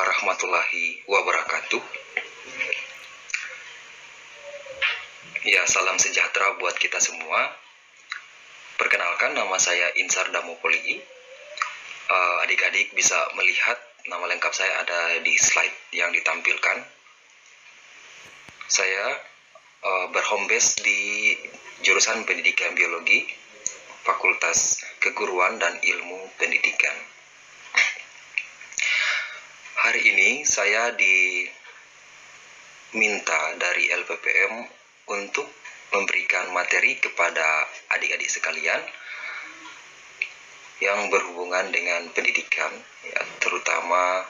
warahmatullahi wabarakatuh. Ya, salam sejahtera buat kita semua. Perkenalkan, nama saya Insar Damopoli. Adik-adik bisa melihat nama lengkap saya ada di slide yang ditampilkan. Saya berhome base di jurusan Pendidikan Biologi, Fakultas Keguruan dan Ilmu Pendidikan. Hari ini saya diminta dari LPPM untuk memberikan materi kepada adik-adik sekalian yang berhubungan dengan pendidikan, ya, terutama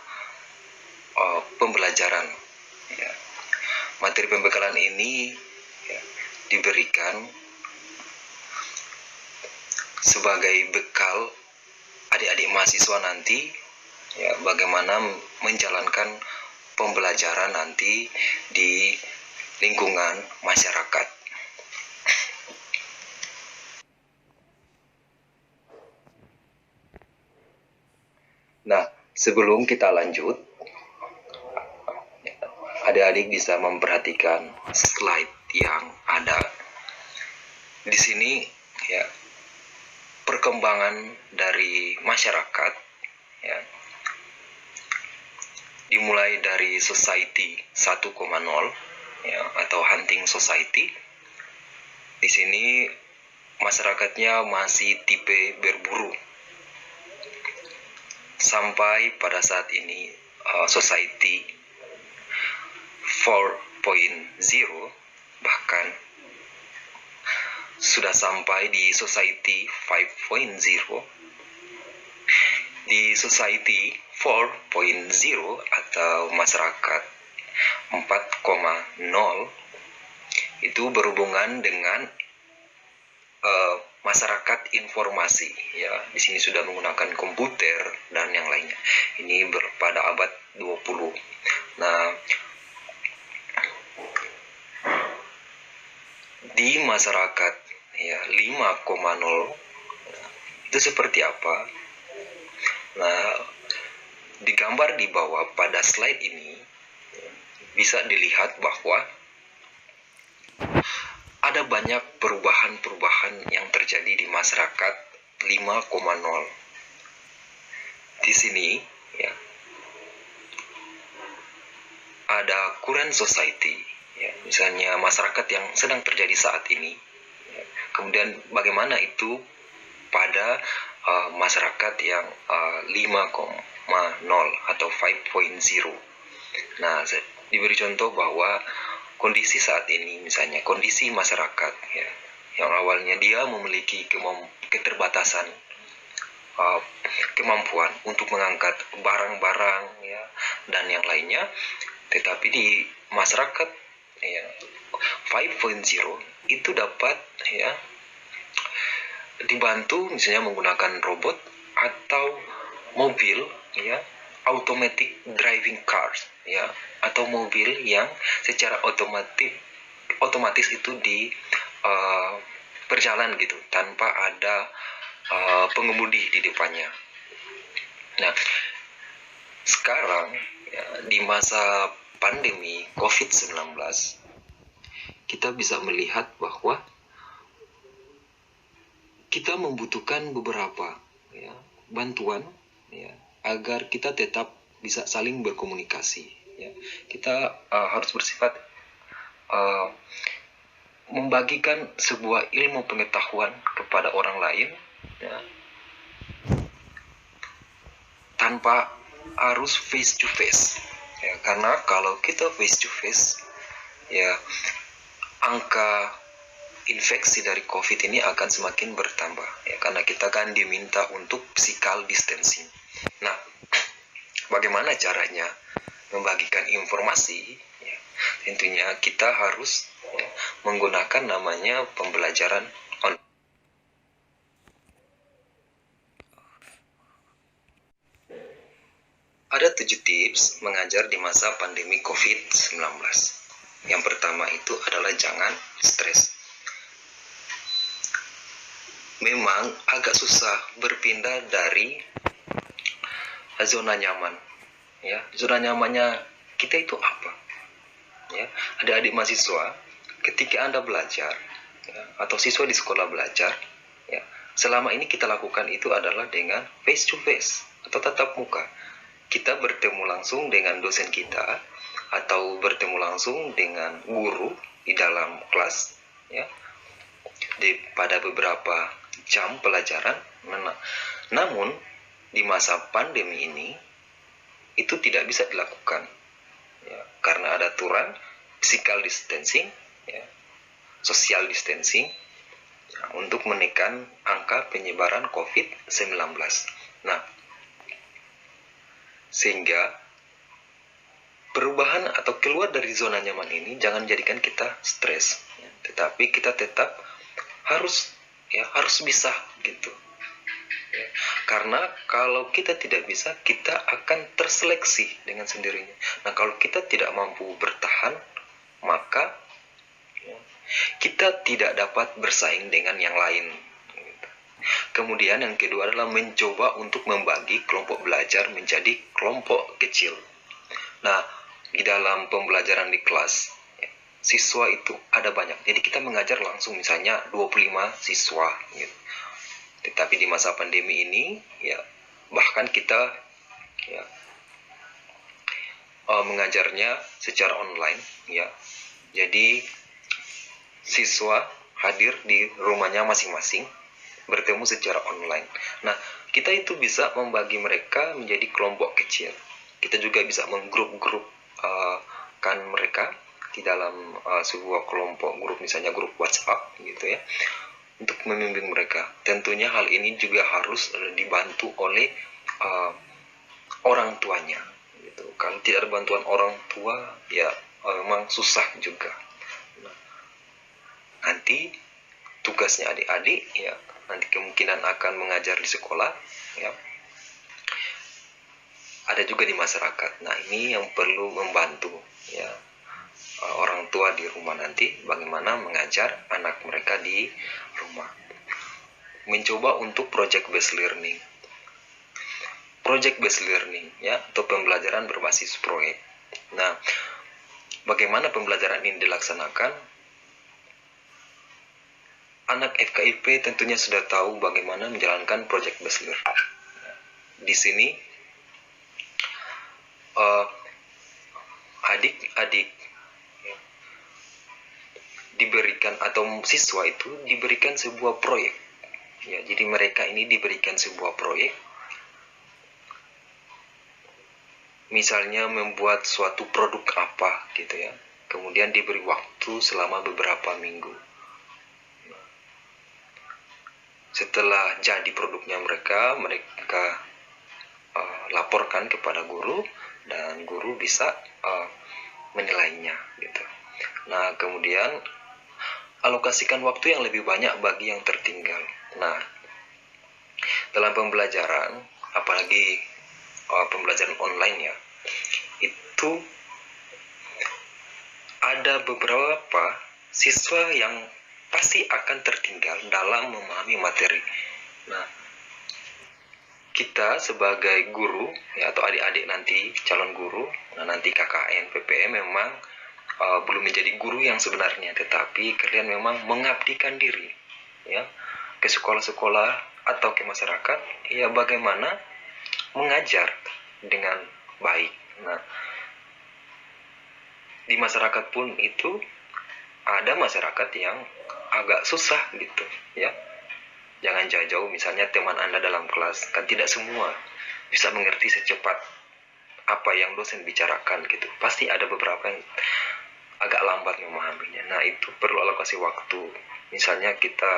pembelajaran. Ya. Materi pembekalan ini diberikan sebagai bekal adik-adik mahasiswa nanti, ya, bagaimana menjalankan pembelajaran nanti di lingkungan masyarakat. Nah, sebelum kita lanjut, adik-adik bisa memperhatikan slide yang ada di sini, ya, perkembangan dari masyarakat, ya, dimulai dari society 1.0, ya, atau hunting society. Di sini masyarakatnya masih tipe berburu, sampai pada saat ini society 4.0, bahkan sudah sampai di society 5.0. Di society 4.0 atau masyarakat 4.0 itu berhubungan dengan masyarakat informasi, ya. Di sini sudah menggunakan komputer dan yang lainnya. Ini pada abad 20. Nah, di masyarakat, ya, 5.0 itu seperti apa? Nah, digambar di bawah pada slide ini bisa dilihat bahwa ada banyak perubahan-perubahan yang terjadi di masyarakat 5.0. Di sini, ya, ada current society, ya, misalnya masyarakat yang sedang terjadi saat ini, ya. Kemudian bagaimana itu pada masyarakat yang 5.0 atau 5.0. Nah, diberi contoh bahwa kondisi saat ini, misalnya kondisi masyarakat, ya, yang awalnya dia memiliki keterbatasan kemampuan untuk mengangkat barang-barang, ya, dan yang lainnya, tetapi di masyarakat, ya, 5.0 itu dapat, ya, dibantu misalnya menggunakan robot atau mobil, ya, automatic driving cars, ya, atau mobil yang secara otomatis itu berjalan gitu tanpa ada pengemudi di depannya. Nah, sekarang, ya, di masa pandemi COVID-19 kita bisa melihat bahwa kita membutuhkan beberapa, ya, bantuan, ya, agar kita tetap bisa saling berkomunikasi, ya. Kita harus bersifat membagikan sebuah ilmu pengetahuan kepada orang lain, ya, tanpa harus face to face, ya, karena kalau kita face to face, ya, angka infeksi dari COVID ini akan semakin bertambah, ya, karena kita kan diminta untuk physical distancing. Nah, bagaimana caranya membagikan informasi? Ya, tentunya kita harus, ya, menggunakan namanya pembelajaran online. Ada 7 tips mengajar di masa pandemi COVID-19. Yang pertama itu adalah jangan stres. Memang agak susah berpindah dari zona nyaman, Ya, zona nyamannya kita itu apa? Ya, adik-adik mahasiswa, ketika Anda belajar, ya, atau siswa di sekolah belajar, ya, selama ini kita lakukan itu adalah dengan face to face atau tatap muka. Kita bertemu langsung dengan dosen kita atau bertemu langsung dengan guru di dalam kelas, ya, pada beberapa jam pelajaran. Namun di masa pandemi ini itu tidak bisa dilakukan, ya, karena ada aturan physical distancing, ya, social distancing, ya, untuk menekan angka penyebaran COVID-19. Nah, sehingga perubahan atau keluar dari zona nyaman ini jangan jadikan kita stres, ya, tetapi kita tetap harus bisa gitu. Ya, karena kalau kita tidak bisa, kita akan terseleksi dengan sendirinya. Nah, kalau kita tidak mampu bertahan, maka ya, kita tidak dapat bersaing dengan yang lain. Kemudian yang kedua adalah mencoba untuk membagi kelompok belajar menjadi kelompok kecil. Nah, di dalam pembelajaran di kelas, ya, siswa itu ada banyak. Jadi kita mengajar langsung misalnya 25 siswa gitu. Tetapi di masa pandemi ini, ya, bahkan kita, ya, mengajarnya secara online, ya. Jadi siswa hadir di rumahnya masing-masing, bertemu secara online. Nah, kita itu bisa membagi mereka menjadi kelompok kecil. Kita juga bisa menggrup-grup kan mereka di dalam sebuah kelompok grup, misalnya grup WhatsApp gitu ya, untuk membimbing mereka. Tentunya hal ini juga harus dibantu oleh orang tuanya gitu. Kalau tidak ada bantuan orang tua, ya memang susah juga. Nah, nanti tugasnya adik-adik, ya, nanti kemungkinan akan mengajar di sekolah, ya, ada juga di masyarakat. Nah, ini yang perlu membantu, ya, orang tua di rumah nanti bagaimana mengajar anak mereka di rumah. Mencoba untuk project based learning. Project based learning, ya, atau pembelajaran berbasis proyek. Nah, bagaimana pembelajaran ini dilaksanakan? Anak FKIP tentunya sudah tahu bagaimana menjalankan project based learning. Di sini adik-adik diberikan, atau siswa itu diberikan sebuah proyek, ya, jadi mereka ini diberikan sebuah proyek, misalnya membuat suatu produk apa gitu ya, kemudian diberi waktu selama beberapa minggu. Setelah jadi produknya mereka laporkan kepada guru, dan guru bisa menilainya gitu. Nah, kemudian alokasikan waktu yang lebih banyak bagi yang tertinggal. Nah, dalam pembelajaran, apalagi pembelajaran online ya, itu ada beberapa siswa yang pasti akan tertinggal dalam memahami materi. Nah, kita sebagai guru, ya, atau adik-adik nanti calon guru, nah nanti KKN, PPM memang belum menjadi guru yang sebenarnya, tetapi kalian memang mengabdikan diri, ya, ke sekolah-sekolah atau ke masyarakat, ya, bagaimana mengajar dengan baik. Nah, di masyarakat pun itu ada masyarakat yang agak susah gitu, ya. Jangan jauh-jauh, misalnya teman Anda dalam kelas, kan tidak semua bisa mengerti secepat apa yang dosen bicarakan gitu. Pasti ada beberapa yang agak lambat memahaminya. Nah, itu perlu alokasi waktu. Misalnya kita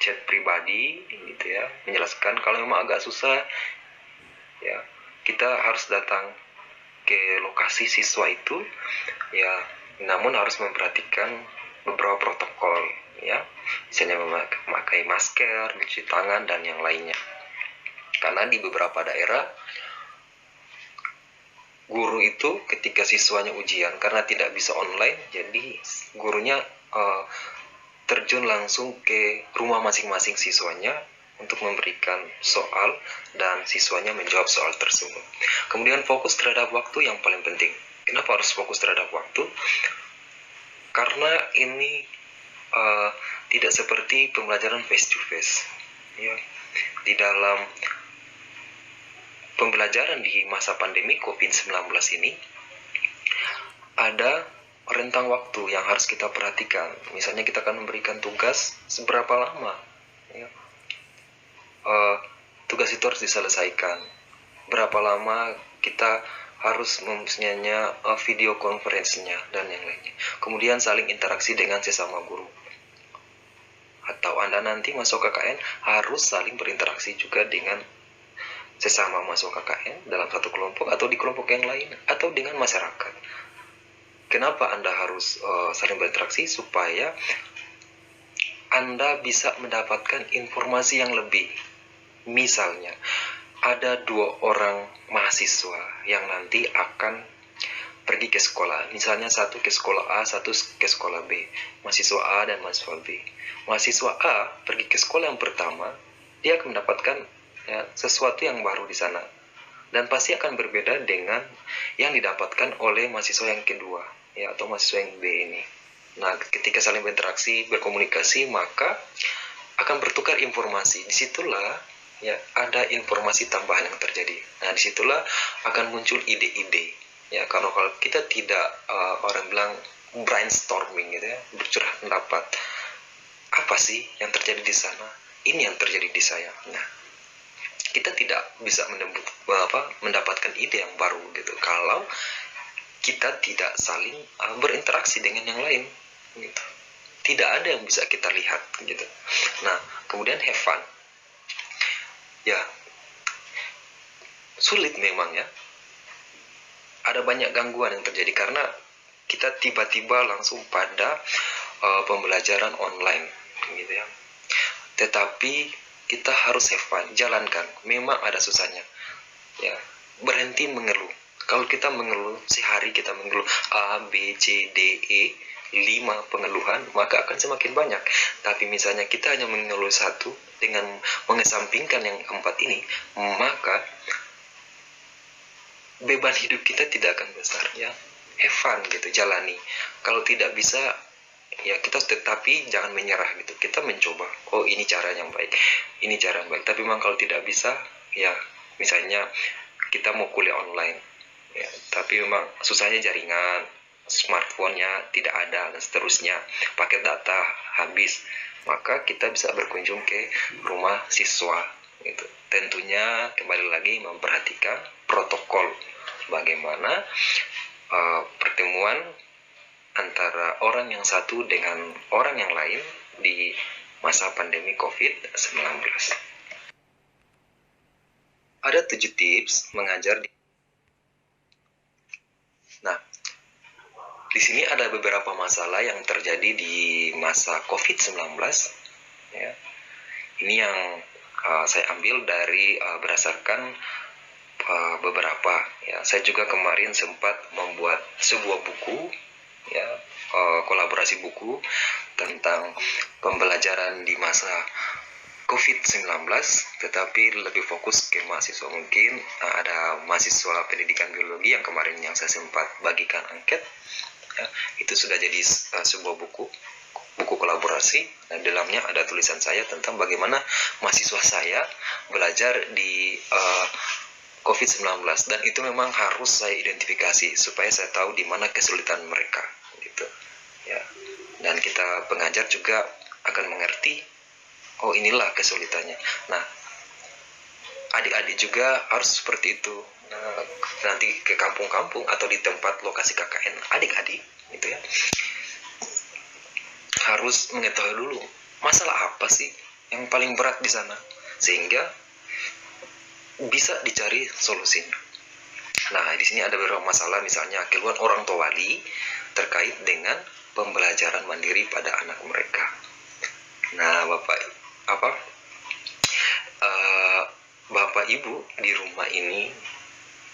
chat pribadi gitu ya, menjelaskan. Kalau memang agak susah, ya, kita harus datang ke lokasi siswa itu, ya, namun harus memperhatikan beberapa protokol, ya, misalnya memakai masker, mencuci tangan, dan yang lainnya. Karena di beberapa daerah guru itu ketika siswanya ujian, karena tidak bisa online, jadi gurunya terjun langsung ke rumah masing-masing siswanya untuk memberikan soal dan siswanya menjawab soal tersebut. Kemudian fokus terhadap waktu yang paling penting. Kenapa harus fokus terhadap waktu? Karena ini tidak seperti pembelajaran face to face. Ya, di dalam pembelajaran di masa pandemi COVID-19 ini ada rentang waktu yang harus kita perhatikan. Misalnya kita akan memberikan tugas seberapa lama, ya. Tugas itu harus diselesaikan. Berapa lama kita harus mempunyai video konferensinya dan yang lainnya. Kemudian saling interaksi dengan sesama guru. Atau Anda nanti masuk KKN harus saling berinteraksi juga dengan sesama masuk KKN dalam satu kelompok atau di kelompok yang lain atau dengan masyarakat. Kenapa Anda harus saling berinteraksi? Supaya Anda bisa mendapatkan informasi yang lebih. Misalnya, ada 2 orang mahasiswa yang nanti akan pergi ke sekolah. Misalnya satu ke sekolah A, satu ke sekolah B. Mahasiswa A dan mahasiswa B. Mahasiswa A pergi ke sekolah yang pertama, dia akan mendapatkan sesuatu yang baru di sana. Dan pasti akan berbeda dengan yang didapatkan oleh mahasiswa yang kedua, ya, atau mahasiswa yang B ini. Nah, ketika saling berinteraksi, berkomunikasi, maka akan bertukar informasi. Disitulah ya ada informasi tambahan yang terjadi. Nah, disitulah akan muncul ide-ide. Ya, kalau kita tidak orang bilang brainstorming gitu ya, bercurah pendapat. Apa sih yang terjadi di sana? Ini yang terjadi di saya. Nah, kita tidak bisa mendapatkan ide yang baru gitu kalau kita tidak saling berinteraksi dengan yang lain gitu. Tidak ada yang bisa kita lihat gitu. Nah, kemudian have fun. Ya, sulit memang ya. Ada banyak gangguan yang terjadi karena kita tiba-tiba langsung pada pembelajaran online gitu ya. Tetapi kita harus have fun, jalankan. Memang ada susahnya. Ya, berhenti mengeluh. Kalau kita mengeluh, sehari kita mengeluh A, B, C, D, E, 5 pengeluhan, maka akan semakin banyak. Tapi misalnya kita hanya mengeluh satu dengan mengesampingkan yang 4 ini, maka beban hidup kita tidak akan besar ya. Have fun gitu, jalani. Kalau tidak bisa, ya kita tetapi jangan menyerah gitu. Kita mencoba, oh ini cara yang baik, ini cara yang baik. Tapi memang kalau tidak bisa, ya misalnya kita mau kuliah online, ya, tapi memang susahnya jaringan, smartphone-nya tidak ada dan seterusnya, paket data habis, maka kita bisa berkunjung ke rumah siswa gitu. Tentunya kembali lagi memperhatikan protokol bagaimana pertemuan antara orang yang satu dengan orang yang lain di masa pandemi COVID-19. Ada 7 tips mengajar Nah, di sini ada beberapa masalah yang terjadi di masa COVID-19. Ya. Ini yang saya ambil dari berdasarkan beberapa. Ya, saya juga kemarin sempat membuat sebuah buku, ya, kolaborasi buku tentang pembelajaran di masa COVID-19, tetapi lebih fokus ke mahasiswa. Mungkin ada mahasiswa pendidikan biologi yang kemarin yang saya sempat bagikan angket, ya, itu sudah jadi sebuah buku kolaborasi, dan dalamnya ada tulisan saya tentang bagaimana mahasiswa saya belajar di COVID-19, dan itu memang harus saya identifikasi supaya saya tahu di mana kesulitan mereka gitu ya. Dan kita pengajar juga akan mengerti, oh inilah kesulitannya. Nah, adik-adik juga harus seperti itu. Nah, nanti ke kampung-kampung atau di tempat lokasi KKN adik-adik gitu ya, harus mengetahui dulu masalah apa sih yang paling berat di sana, sehingga bisa dicari solusinya. Nah, di sini ada beberapa masalah, misalnya keluhan orang tua wali terkait dengan pembelajaran mandiri pada anak mereka. Nah, Bapak Ibu di rumah ini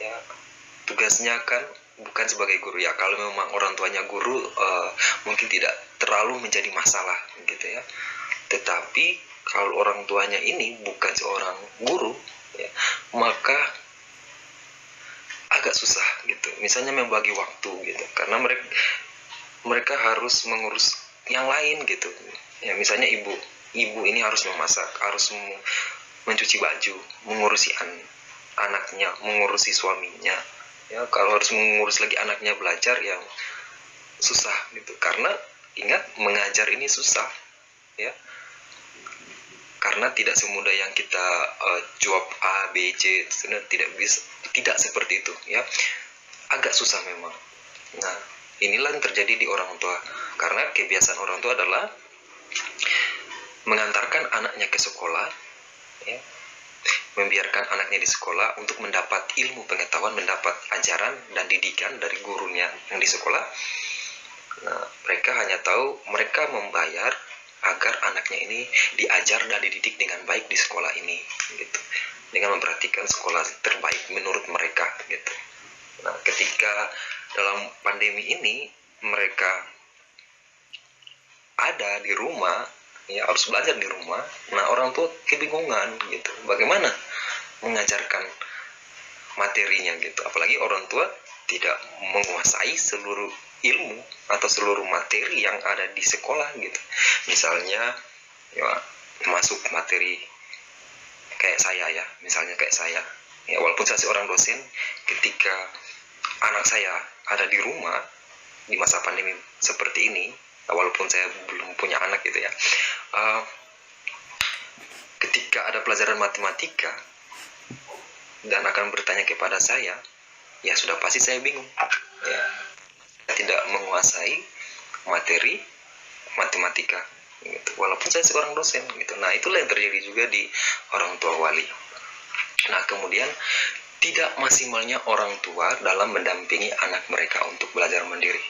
ya, tugasnya kan bukan sebagai guru ya. Kalau memang orang tuanya guru, mungkin tidak terlalu menjadi masalah gitu ya. Tetapi kalau orang tuanya ini bukan seorang guru, ya, maka agak susah gitu. Misalnya membagi waktu gitu, karena mereka harus mengurus yang lain gitu. Ya, misalnya ibu ini harus memasak, harus mencuci baju, mengurusi anaknya, mengurusi suaminya. Ya, kalau harus mengurus lagi anaknya belajar, yang susah gitu. Karena ingat, mengajar ini susah, ya. Karena tidak semudah yang kita jawab A, B, C, tidak seperti itu, ya. Agak susah memang. Nah, inilah yang terjadi di orang tua. Karena kebiasaan orang tua adalah mengantarkan anaknya ke sekolah, ya, membiarkan anaknya di sekolah untuk mendapat ilmu pengetahuan, mendapat ajaran dan didikan dari gurunya yang di sekolah. Nah, mereka hanya tahu mereka membayar agar anaknya ini diajar dan dididik dengan baik di sekolah ini, gitu, dengan memperhatikan sekolah terbaik menurut mereka, gitu. Nah, ketika dalam pandemi ini mereka ada di rumah, ya, harus belajar di rumah. Nah, orang tua kebingungan gitu, bagaimana mengajarkan materinya gitu. Apalagi orang tua tidak menguasai seluruh ilmu atau seluruh materi yang ada di sekolah gitu. Misalnya, ya, masuk materi kayak saya, ya, misalnya kayak saya, ya, walaupun saya seorang dosen, ketika anak saya ada di rumah di masa pandemi seperti ini, walaupun saya belum punya anak gitu, ya, ketika ada pelajaran matematika dan akan bertanya kepada saya, ya sudah pasti saya bingung, ya, tidak menguasai materi matematika gitu, walaupun saya seorang dosen gitu. Nah, itulah yang terjadi juga di orang tua wali. Nah, kemudian tidak maksimalnya orang tua dalam mendampingi anak mereka untuk belajar mandiri.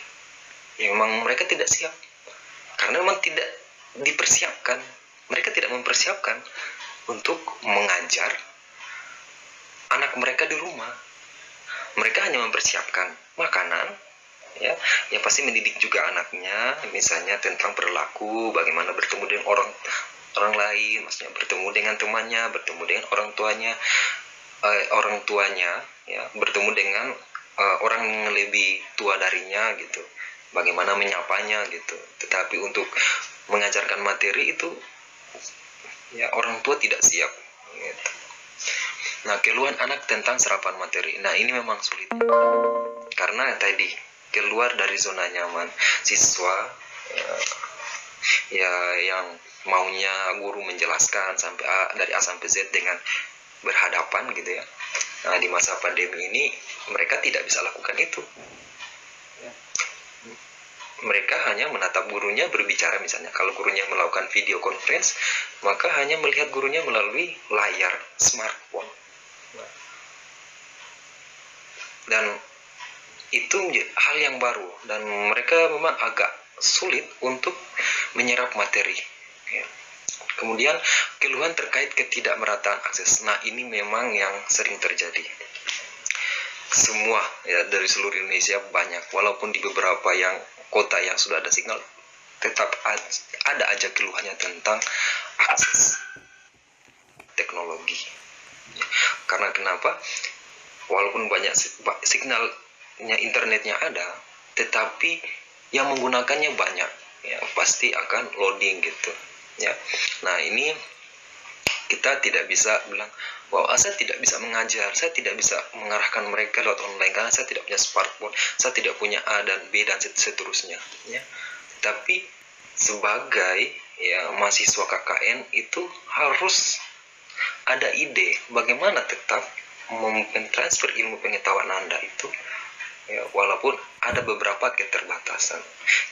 Ya, memang mereka tidak siap, karena memang tidak dipersiapkan. Mereka tidak mempersiapkan untuk mengajar anak mereka di rumah. Mereka hanya mempersiapkan makanan, ya pasti mendidik juga anaknya, misalnya tentang perilaku, bagaimana bertemu dengan orang lain, maksudnya bertemu dengan temannya, bertemu dengan orang tuanya, ya, bertemu dengan orang yang lebih tua darinya gitu, bagaimana menyapanya gitu. Tetapi untuk mengajarkan materi itu, ya, orang tua tidak siap gitu. Nah, keluhan anak tentang serapan materi, nah ini memang sulit, karena tadi keluar dari zona nyaman siswa, ya yang maunya guru menjelaskan sampai dari A sampai Z dengan berhadapan gitu, ya. Nah, di masa pandemi ini mereka tidak bisa lakukan itu. Mereka hanya menatap gurunya berbicara, misalnya kalau gurunya melakukan video conference, maka hanya melihat gurunya melalui layar smartphone. Dan itu hal yang baru, dan mereka memang agak sulit untuk menyerap materi, ya. Kemudian keluhan terkait ketidakmerataan akses. Nah, ini memang yang sering terjadi. Semua, ya, dari seluruh Indonesia banyak, walaupun di beberapa yang kota yang sudah ada signal, tetap ada aja keluhannya tentang akses teknologi. Karena kenapa? Walaupun banyak signalnya, internetnya ada, tetapi yang menggunakannya banyak, ya, pasti akan loading gitu, ya. Nah, ini kita tidak bisa bilang bahwa saya tidak bisa mengajar, saya tidak bisa mengarahkan mereka lewat online karena saya tidak punya smartphone, saya tidak punya A dan B dan seterusnya, ya. Tapi sebagai, ya, mahasiswa KKN itu harus ada ide bagaimana tetap mentransfer ilmu pengetahuan Anda itu, ya, walaupun ada beberapa keterbatasan,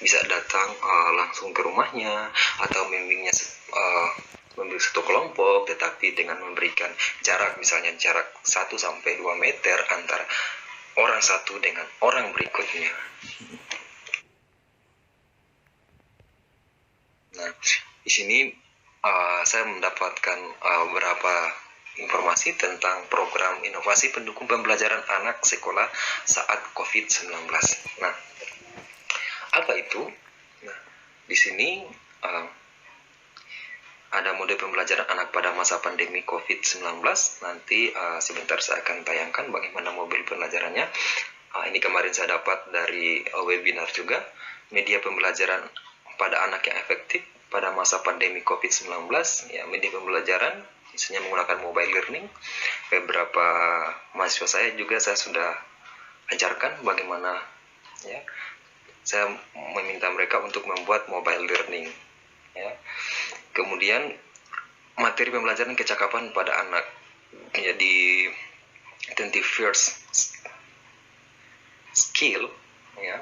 bisa datang langsung ke rumahnya atau membimbingnya membimbing satu kelompok, tetapi dengan memberikan jarak, misalnya jarak 1-2 meter antara orang satu dengan orang berikutnya. Nah, di sini saya mendapatkan beberapa informasi tentang program inovasi pendukung pembelajaran anak sekolah saat COVID-19. Nah, apa itu? Nah, di sini ada mode pembelajaran anak pada masa pandemi COVID-19. Nanti sebentar saya akan tayangkan bagaimana model pembelajarannya. Ini kemarin saya dapat dari webinar juga, media pembelajaran pada anak yang efektif pada masa pandemi COVID-19. Ya, media pembelajaran misalnya menggunakan mobile learning. Beberapa mahasiswa saya juga saya sudah ajarkan bagaimana, ya, saya meminta mereka untuk membuat mobile learning, ya. Kemudian materi pembelajaran kecakapan pada anak, ya, di 21st skill, ya,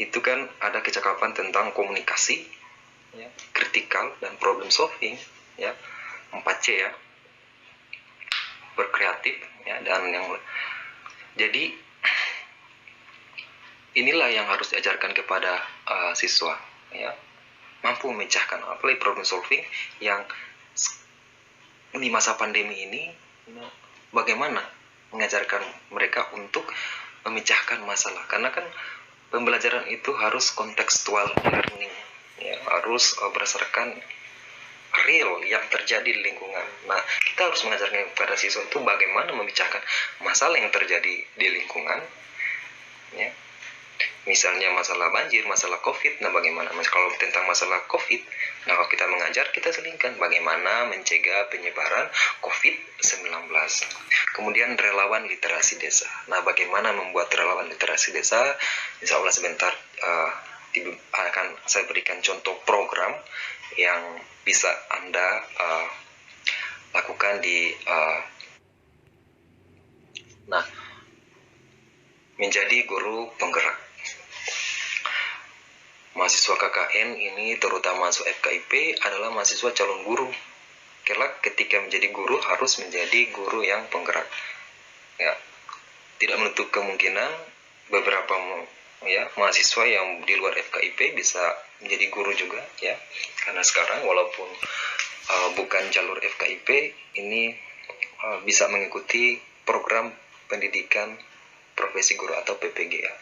itu kan ada kecakapan tentang komunikasi, ya, kritikal dan problem solving, ya, 4C, ya, berkreatif, ya, dan yang jadi inilah yang harus diajarkan kepada siswa, ya, mampu memecahkan apalagi problem solving yang di masa pandemi ini, bagaimana mengajarkan mereka untuk memecahkan masalah, karena kan pembelajaran itu harus kontekstual learning, ya, harus berdasarkan real yang terjadi di lingkungan. Nah, kita harus mengajarkan kepada siswa itu bagaimana memecahkan masalah yang terjadi di lingkungan, ya. Misalnya masalah banjir, masalah COVID, nah bagaimana kalau tentang masalah COVID, nah kalau kita mengajar, kita selingkan bagaimana mencegah penyebaran COVID-19. Kemudian relawan literasi desa. Nah, bagaimana membuat relawan literasi desa? Insya Allah sebentar akan saya berikan contoh program yang bisa Anda lakukan di menjadi guru penggerak. Mahasiswa KKN ini terutama masuk FKIP adalah mahasiswa calon guru. Kelak ketika menjadi guru harus menjadi guru yang penggerak. Ya, tidak menutup kemungkinan beberapa, ya, mahasiswa yang di luar FKIP bisa menjadi guru juga, ya. Karena sekarang walaupun bukan jalur FKIP ini bisa mengikuti program pendidikan profesi guru atau PPGA.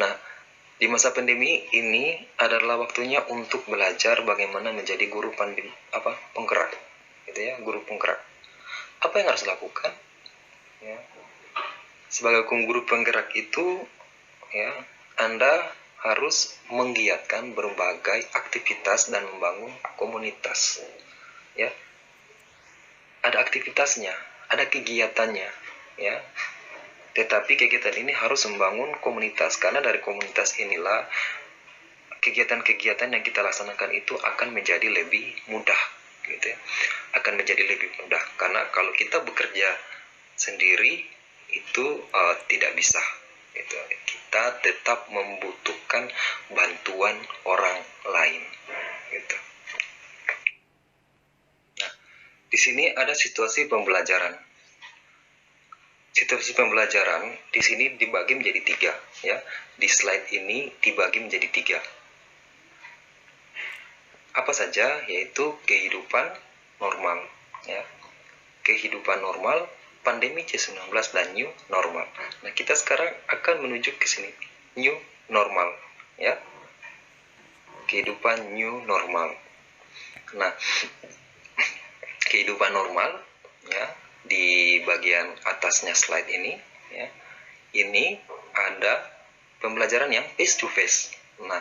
Nah, di masa pandemi ini adalah waktunya untuk belajar bagaimana menjadi guru penggerak, gitu ya, guru penggerak. Apa yang harus dilakukan? Ya. Sebagai guru penggerak itu, ya, Anda harus menggiatkan berbagai aktivitas dan membangun komunitas. Ya, ada aktivitasnya, ada kegiatannya, ya. Tetapi kegiatan ini harus membangun komunitas, karena dari komunitas inilah kegiatan-kegiatan yang kita laksanakan itu akan menjadi lebih mudah, gitu ya. Akan menjadi lebih mudah, karena kalau kita bekerja sendiri itu tidak bisa, gitu. Kita tetap membutuhkan bantuan orang lain, gitu. Nah, di sini ada situasi pembelajaran. Situasi pembelajaran di sini dibagi menjadi 3, ya. Di slide ini dibagi menjadi 3. Apa saja? Yaitu kehidupan normal, ya. Kehidupan normal, pandemi C19 dan new normal. Nah, kita sekarang akan menuju ke sini, new normal, ya. Kehidupan new normal. Nah, kehidupan normal, ya, di bagian atasnya slide ini, ya, ini ada pembelajaran yang face to face. Nah,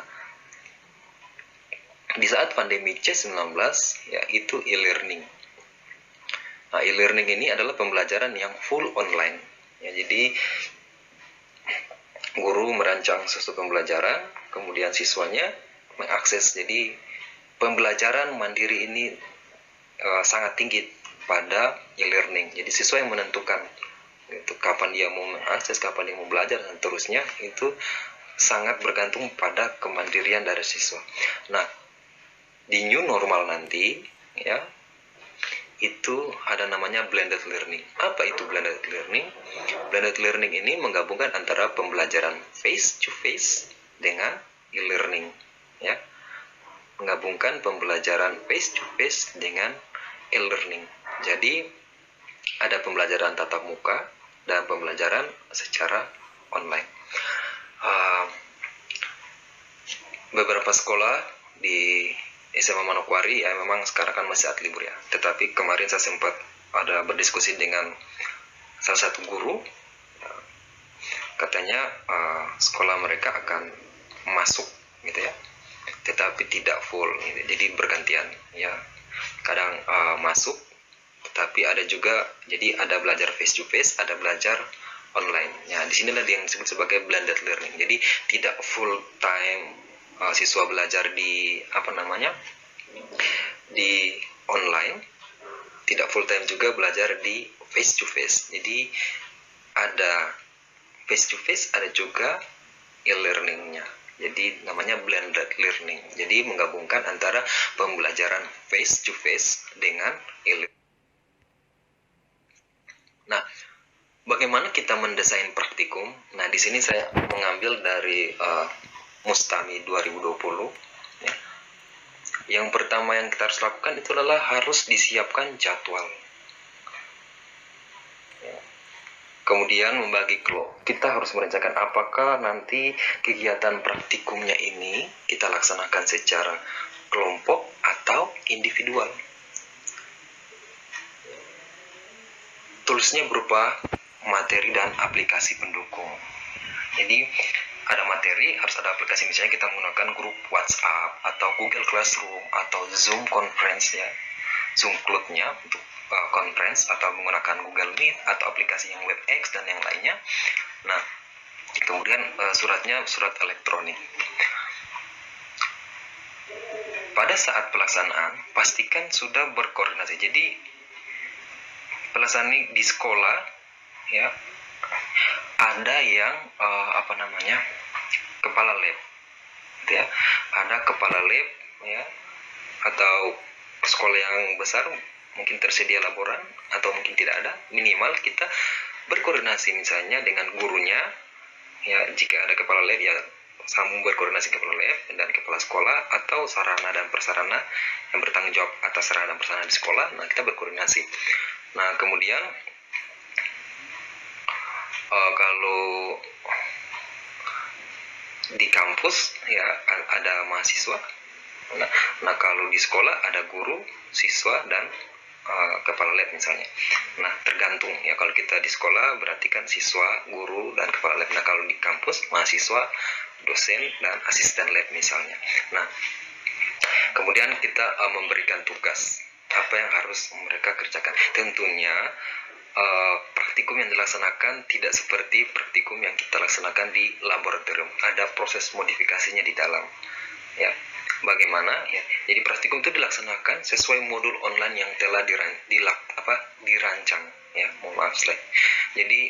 di saat pandemi C19, ya, itu e-learning. Nah, e-learning ini adalah pembelajaran yang full online, ya. Jadi guru merancang sesuatu pembelajaran, kemudian siswanya mengakses. Jadi pembelajaran mandiri ini sangat tinggi pada e-learning. Jadi siswa yang menentukan itu kapan dia mau mengakses, kapan dia mau belajar, dan seterusnya. Itu sangat bergantung pada kemandirian dari siswa. Nah, di new normal nanti, ya, itu ada namanya blended learning. Apa itu blended learning? Blended learning ini menggabungkan antara pembelajaran face to face dengan e-learning, ya. Menggabungkan pembelajaran face to face dengan e-learning. Jadi ada pembelajaran tatap muka dan pembelajaran secara online. Beberapa sekolah di SMA Manokwari ya memang sekarang kan masih saat libur ya. Tetapi kemarin saya sempat ada berdiskusi dengan salah satu guru, katanya sekolah mereka akan masuk gitu ya, tetapi tidak full gitu. Jadi bergantian ya, kadang masuk, tetapi ada juga jadi ada belajar face to face, ada belajar online. Ya disinilah yang disebut sebagai blended learning. Jadi tidak full time siswa belajar di di online, tidak full time juga belajar di face to face. Jadi ada face to face, ada juga e-learningnya. Jadi namanya blended learning. Jadi menggabungkan antara pembelajaran face to face dengan e-learning. Nah, bagaimana kita mendesain praktikum? Nah, di sini saya mengambil dari Mustami 2020. Ya. Yang pertama yang kita harus lakukan itu adalah harus disiapkan jadwal. Ya. Kemudian membagi kelompok. Kita harus merencanakan apakah nanti kegiatan praktikumnya ini kita laksanakan secara kelompok atau individual. Toolsnya berupa materi dan aplikasi pendukung. Jadi ada materi, harus ada aplikasi, misalnya kita menggunakan grup WhatsApp atau Google Classroom atau Zoom Conference ya, Zoom Cloud-nya untuk conference, atau menggunakan Google Meet atau aplikasi yang WebEx dan yang lainnya. Nah, kemudian suratnya surat elektronik. Pada saat pelaksanaan, pastikan sudah berkoordinasi. Jadi pelaksanaan di sekolah ya, ada yang kepala lab gitu ya, ada kepala lab ya, atau sekolah yang besar mungkin tersedia laboran atau mungkin tidak ada. Minimal kita berkoordinasi misalnya dengan gurunya ya, jika ada kepala lab ya sambung berkoordinasi kepala lab dan kepala sekolah, atau sarana dan prasarana yang bertanggung jawab atas sarana dan prasarana di sekolah. Nah, kita berkoordinasi. Nah, kemudian kalau di kampus ya ada mahasiswa. Nah, kalau di sekolah ada guru, siswa, dan kepala lab misalnya. Nah, tergantung ya, kalau kita di sekolah berarti kan siswa, guru, dan kepala lab. Nah, kalau di kampus mahasiswa, dosen, dan asisten lab misalnya. Nah, kemudian kita memberikan tugas apa yang harus mereka kerjakan. Tentunya praktikum yang dilaksanakan tidak seperti praktikum yang kita laksanakan di laboratorium. Ada proses modifikasinya di dalam ya. Bagaimana ya? Jadi praktikum itu dilaksanakan sesuai modul online yang telah dirancang ya. Mohon maaf slide. Jadi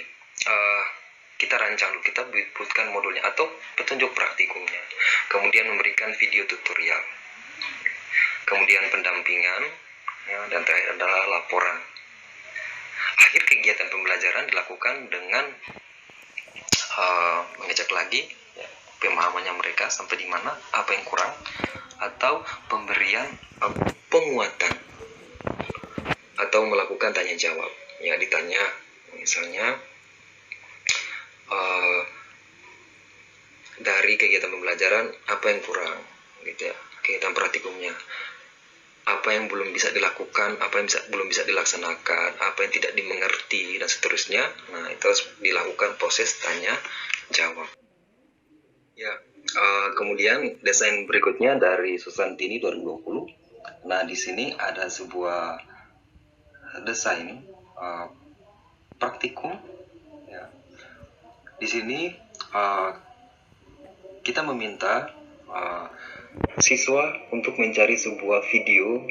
kita rancang dulu, kita buatkan modulnya atau petunjuk praktikumnya. Kemudian memberikan video tutorial. Kemudian pendampingan ya, dan terakhir adalah laporan. Akhir kegiatan pembelajaran dilakukan dengan mengecek lagi ya, pemahamannya mereka sampai di mana, apa yang kurang, atau pemberian penguatan, atau melakukan tanya jawab ya, ditanya misalnya dari kegiatan pembelajaran apa yang kurang gitu ya, kegiatan praktikumnya apa yang belum bisa dilakukan, apa yang belum bisa dilaksanakan, apa yang tidak dimengerti, dan seterusnya. Nah, itu harus dilakukan proses tanya jawab. Ya, kemudian desain berikutnya dari Susantini 2020. Nah, di sini ada sebuah desain praktikum. Ya. Di sini kita meminta siswa untuk mencari sebuah video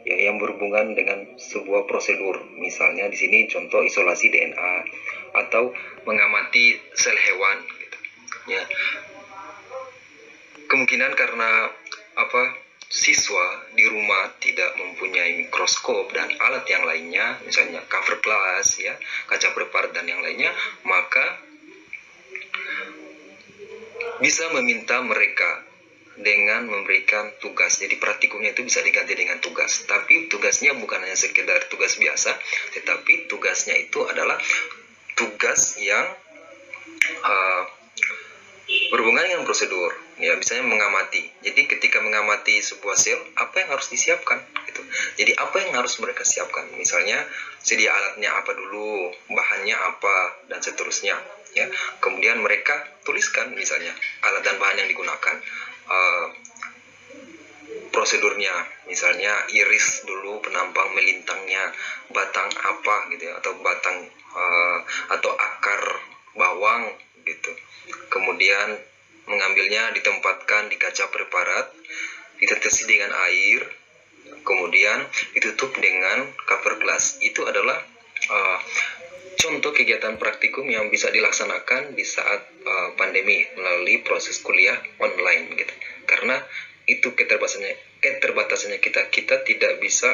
ya, yang berhubungan dengan sebuah prosedur. Misalnya di sini contoh isolasi DNA atau mengamati sel hewan gitu. Ya. Kemungkinan karena siswa di rumah tidak mempunyai mikroskop dan alat yang lainnya, misalnya cover glass ya, kaca berpart dan yang lainnya, maka bisa meminta mereka dengan memberikan tugas. Jadi praktikumnya itu bisa diganti dengan tugas. Tapi tugasnya bukan hanya sekedar tugas biasa, tetapi tugasnya itu adalah tugas yang berhubungan dengan prosedur. Ya, misalnya mengamati. Jadi ketika mengamati sebuah sel, apa yang harus disiapkan gitu. Jadi apa yang harus mereka siapkan? Misalnya sedia alatnya apa dulu, bahannya apa, dan seterusnya ya. Kemudian mereka tuliskan misalnya alat dan bahan yang digunakan, prosedurnya, misalnya iris dulu penampang melintangnya, batang apa gitu ya, atau batang atau akar bawang gitu. Kemudian mengambilnya ditempatkan di kaca preparat, ditetesi dengan air, kemudian ditutup dengan cover glass. Itu adalah contoh kegiatan praktikum yang bisa dilaksanakan di saat pandemi melalui proses kuliah online gitu. Karena itu keterbatasannya kita tidak bisa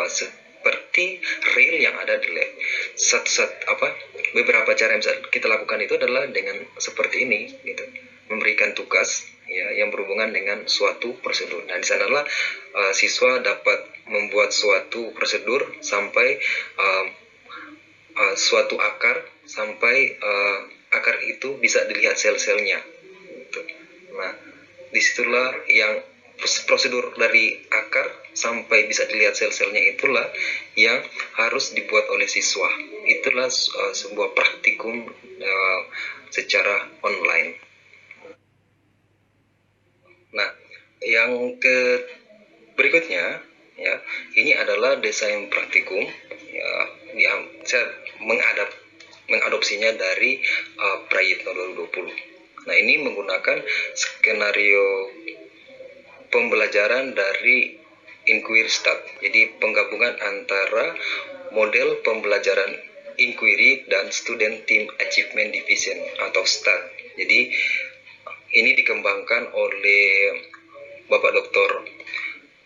seperti real yang ada di lab. Beberapa cara yang bisa kita lakukan itu adalah dengan seperti ini gitu, memberikan tugas ya yang berhubungan dengan suatu prosedur. Nah, di sanalah siswa dapat membuat suatu prosedur sampai suatu akar, sampai akar itu bisa dilihat sel-selnya gitu. Nah, disitulah yang prosedur dari akar sampai bisa dilihat sel-selnya itulah yang harus dibuat oleh siswa. Itulah sebuah praktikum secara online. Nah, yang berikutnya ya, ini adalah desain praktikum ya, saya mengadopsinya dari Prayitno 2020. Nah, ini menggunakan skenario pembelajaran dari Inquiry STAT. Jadi penggabungan antara model pembelajaran Inquiry dan Student Team Achievement Division atau STAT. Jadi ini dikembangkan oleh Bapak Dr.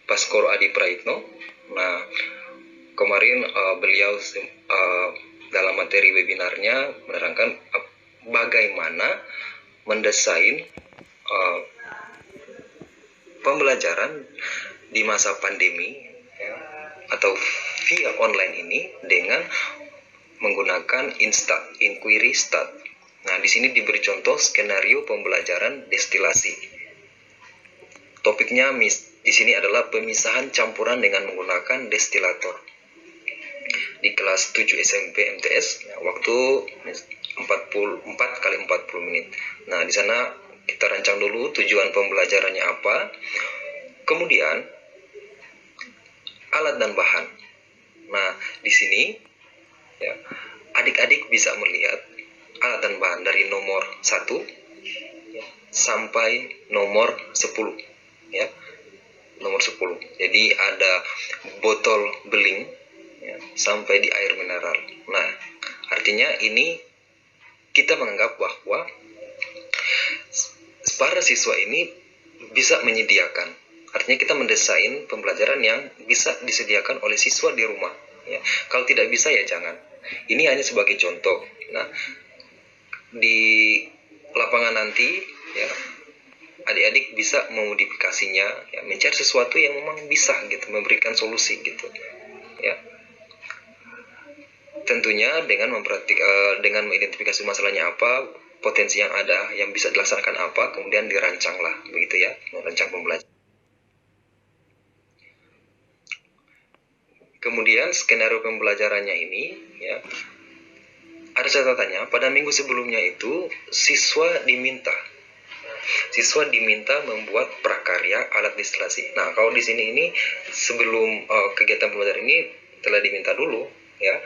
Baskoro Adi Praitno. Nah, kemarin beliau dalam materi webinarnya menerangkan bagaimana mendesain pembelajaran di masa pandemi ya, atau via online ini dengan menggunakan Inquiry STAT. Nah, di sini diberi contoh skenario pembelajaran destilasi. Topiknya di sini adalah pemisahan campuran dengan menggunakan destilator. Di kelas 7 SMP MTS, waktu 4 kali 40 menit. Nah, di sana kita rancang dulu tujuan pembelajarannya apa, kemudian alat dan bahan. Nah, di sini ya, adik-adik bisa melihat alat dan bahan dari nomor 1 ya, sampai nomor 10 ya. Nomor 10. Jadi ada botol beling ya, sampai di air mineral. Nah, artinya ini kita menganggap bahwa para siswa ini bisa menyediakan. Artinya kita mendesain pembelajaran yang bisa disediakan oleh siswa di rumah. Ya. Kalau tidak bisa ya jangan. Ini hanya sebagai contoh. Nah, di lapangan nanti ya, adik-adik bisa memodifikasinya, ya, mencari sesuatu yang memang bisa gitu, memberikan solusi gitu. Ya. Tentunya dengan dengan mengidentifikasi masalahnya apa, potensi yang ada, yang bisa dilaksanakan apa, kemudian dirancanglah begitu ya, merancang pembelajaran. Kemudian skenario pembelajarannya ini ya, ada catatannya. Pada minggu sebelumnya itu siswa diminta membuat prakarya alat destilasi. Nah, kalau di sini ini sebelum kegiatan pembelajaran ini telah diminta dulu ya,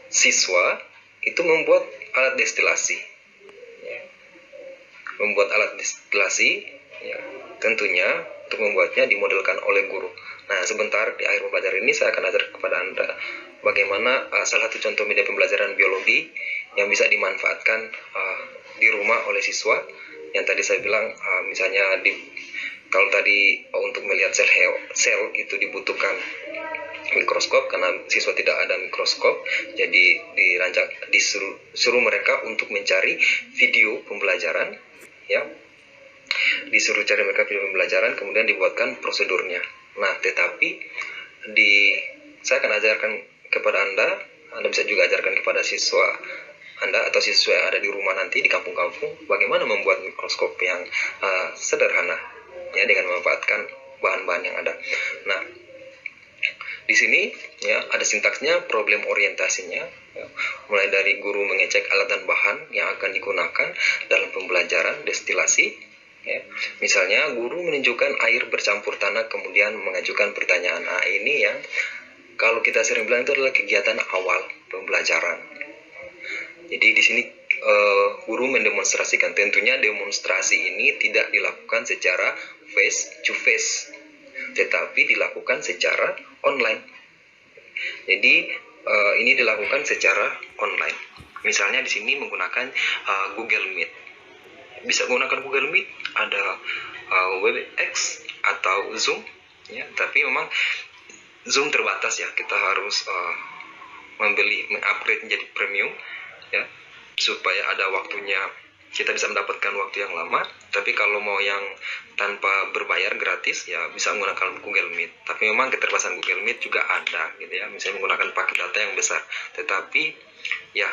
siswa itu membuat alat destilasi. Membuat alat destilasi ya, tentunya untuk membuatnya dimodelkan oleh guru. Nah, sebentar di akhir pembelajaran ini saya akan ajar kepada Anda bagaimana salah satu contoh media pembelajaran biologi yang bisa dimanfaatkan di rumah oleh siswa. Yang tadi saya bilang misalnya kalau tadi untuk melihat sel itu dibutuhkan mikroskop, karena siswa tidak ada mikroskop, jadi disuruh mereka untuk mencari video pembelajaran ya, disuruh cari mereka video pembelajaran, kemudian dibuatkan prosedurnya. Nah, tetapi saya akan ajarkan kepada Anda bisa juga ajarkan kepada siswa Anda atau siswa yang ada di rumah nanti di kampung-kampung bagaimana membuat mikroskop yang sederhana ya, dengan memanfaatkan bahan-bahan yang ada. Nah, di sini ya ada sintaksnya, problem orientasinya, ya, mulai dari guru mengecek alat dan bahan yang akan digunakan dalam pembelajaran, destilasi. Ya. Misalnya guru menunjukkan air bercampur tanah kemudian mengajukan pertanyaan. Nah, ini yang kalau kita sering bilang itu adalah kegiatan awal pembelajaran. Jadi di sini guru mendemonstrasikan. Tentunya demonstrasi ini tidak dilakukan secara face to face, tetapi dilakukan secara online. Jadi ini dilakukan secara online. Misalnya di sini menggunakan Google Meet. Bisa menggunakan Google Meet, ada WebEx atau Zoom, ya. Tapi memang Zoom terbatas ya. Kita harus mengupgrade menjadi premium, ya, supaya ada waktunya, kita bisa mendapatkan waktu yang lama. Tapi kalau mau yang tanpa berbayar gratis ya bisa menggunakan Google Meet. Tapi memang keterbatasan Google Meet juga ada gitu ya, misalnya menggunakan paket data yang besar. Tetapi ya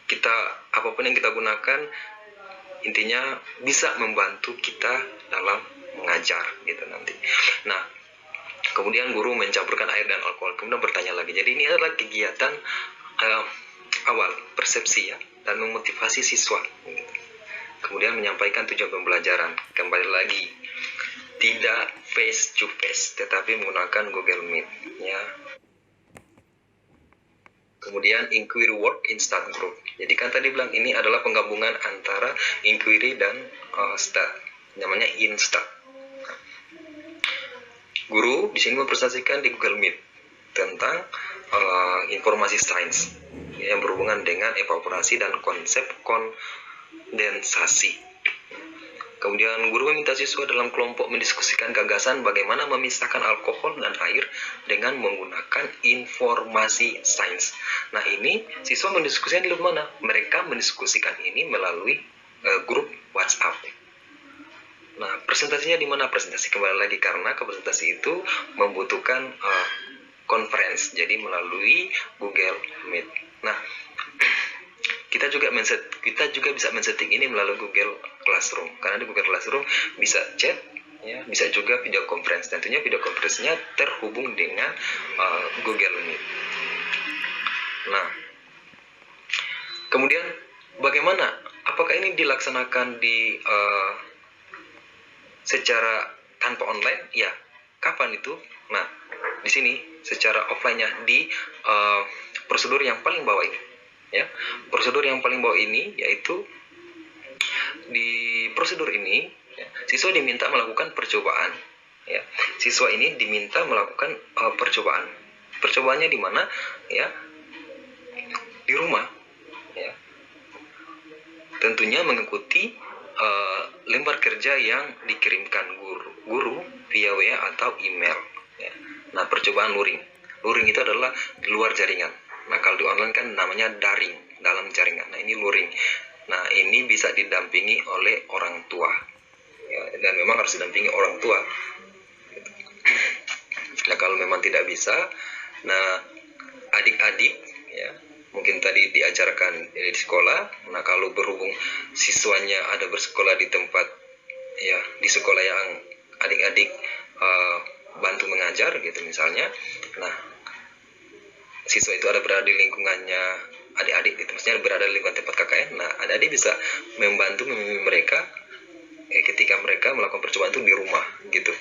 kita apapun yang kita gunakan intinya bisa membantu kita dalam mengajar gitu nanti. Nah, kemudian guru mencampurkan air dan alkohol, kemudian bertanya lagi. Jadi ini adalah kegiatan awal persepsi ya, dan memotivasi siswa gitu. Kemudian menyampaikan tujuan pembelajaran, kembali lagi tidak face to face tetapi menggunakan Google Meet ya. Kemudian inquiry work in stat group. Jadi kan tadi bilang ini adalah penggabungan antara inquiry dan stat, namanya instat. Guru di sini mempresentasikan di Google Meet tentang informasi sains yang berhubungan dengan evaporasi dan konsep kondensasi. Kemudian guru meminta siswa dalam kelompok mendiskusikan gagasan bagaimana memisahkan alkohol dan air dengan menggunakan informasi sains. Nah, ini siswa mendiskusikan di mana? Mereka mendiskusikan ini melalui grup WhatsApp. Nah, presentasinya di mana? Presentasi kembali lagi karena presentasi itu membutuhkan conference, jadi melalui Google Meet. Nah, kita juga bisa men-setting ini melalui Google Classroom, karena di Google Classroom bisa chat ya, bisa juga video conference. Tentunya video conference-nya terhubung dengan Google Meet. Nah, kemudian bagaimana? Apakah ini dilaksanakan di secara tanpa online? Ya. Kapan itu? Nah, di sini secara offline-nya di prosedur yang paling bawah ini. Ya, prosedur yang paling bawah ini yaitu di prosedur ini ya, siswa diminta melakukan percobaan. Ya, siswa ini diminta melakukan percobaan. Percobaannya di mana? Ya, di rumah. Ya, tentunya mengikuti lembar kerja yang dikirimkan guru via WA atau email. Ya. Nah, percobaan luring. Luring itu adalah di luar jaringan. Nah, kalau di online kan namanya daring, dalam jaringan. Nah, ini luring. Nah, ini bisa didampingi oleh orang tua. Ya, dan memang harus didampingi orang tua. Nah, kalau memang tidak bisa, nah adik-adik ya, mungkin tadi diajarkan di sekolah. Nah, kalau berhubung siswanya ada bersekolah di tempat ya, di sekolah yang adik-adik bantu mengajar gitu misalnya. Nah, siswa itu ada berada di lingkungannya adik-adik gitu, maksudnya berada di lingkungan tempat KKN. Nah, adik-adik bisa membantu membimbing mereka ketika mereka melakukan percobaan itu di rumah gitu.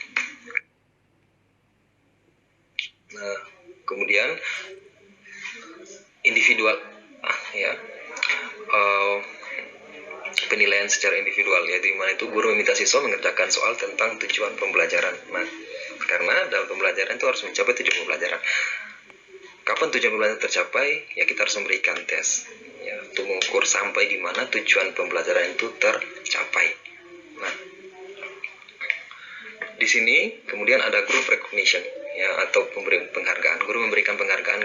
Nah, kemudian individual ya, penilaian secara individual, yaitu dimana itu guru meminta siswa mengerjakan soal tentang tujuan pembelajaran. Nah, karena dalam pembelajaran itu harus mencapai tujuan pembelajaran. Kapan tujuan pembelajaran tercapai? Ya, kita harus memberikan tes ya, untuk mengukur sampai di mana tujuan pembelajaran itu tercapai. Nah, di sini kemudian ada group recognition ya, atau penghargaan. Guru memberikan penghargaan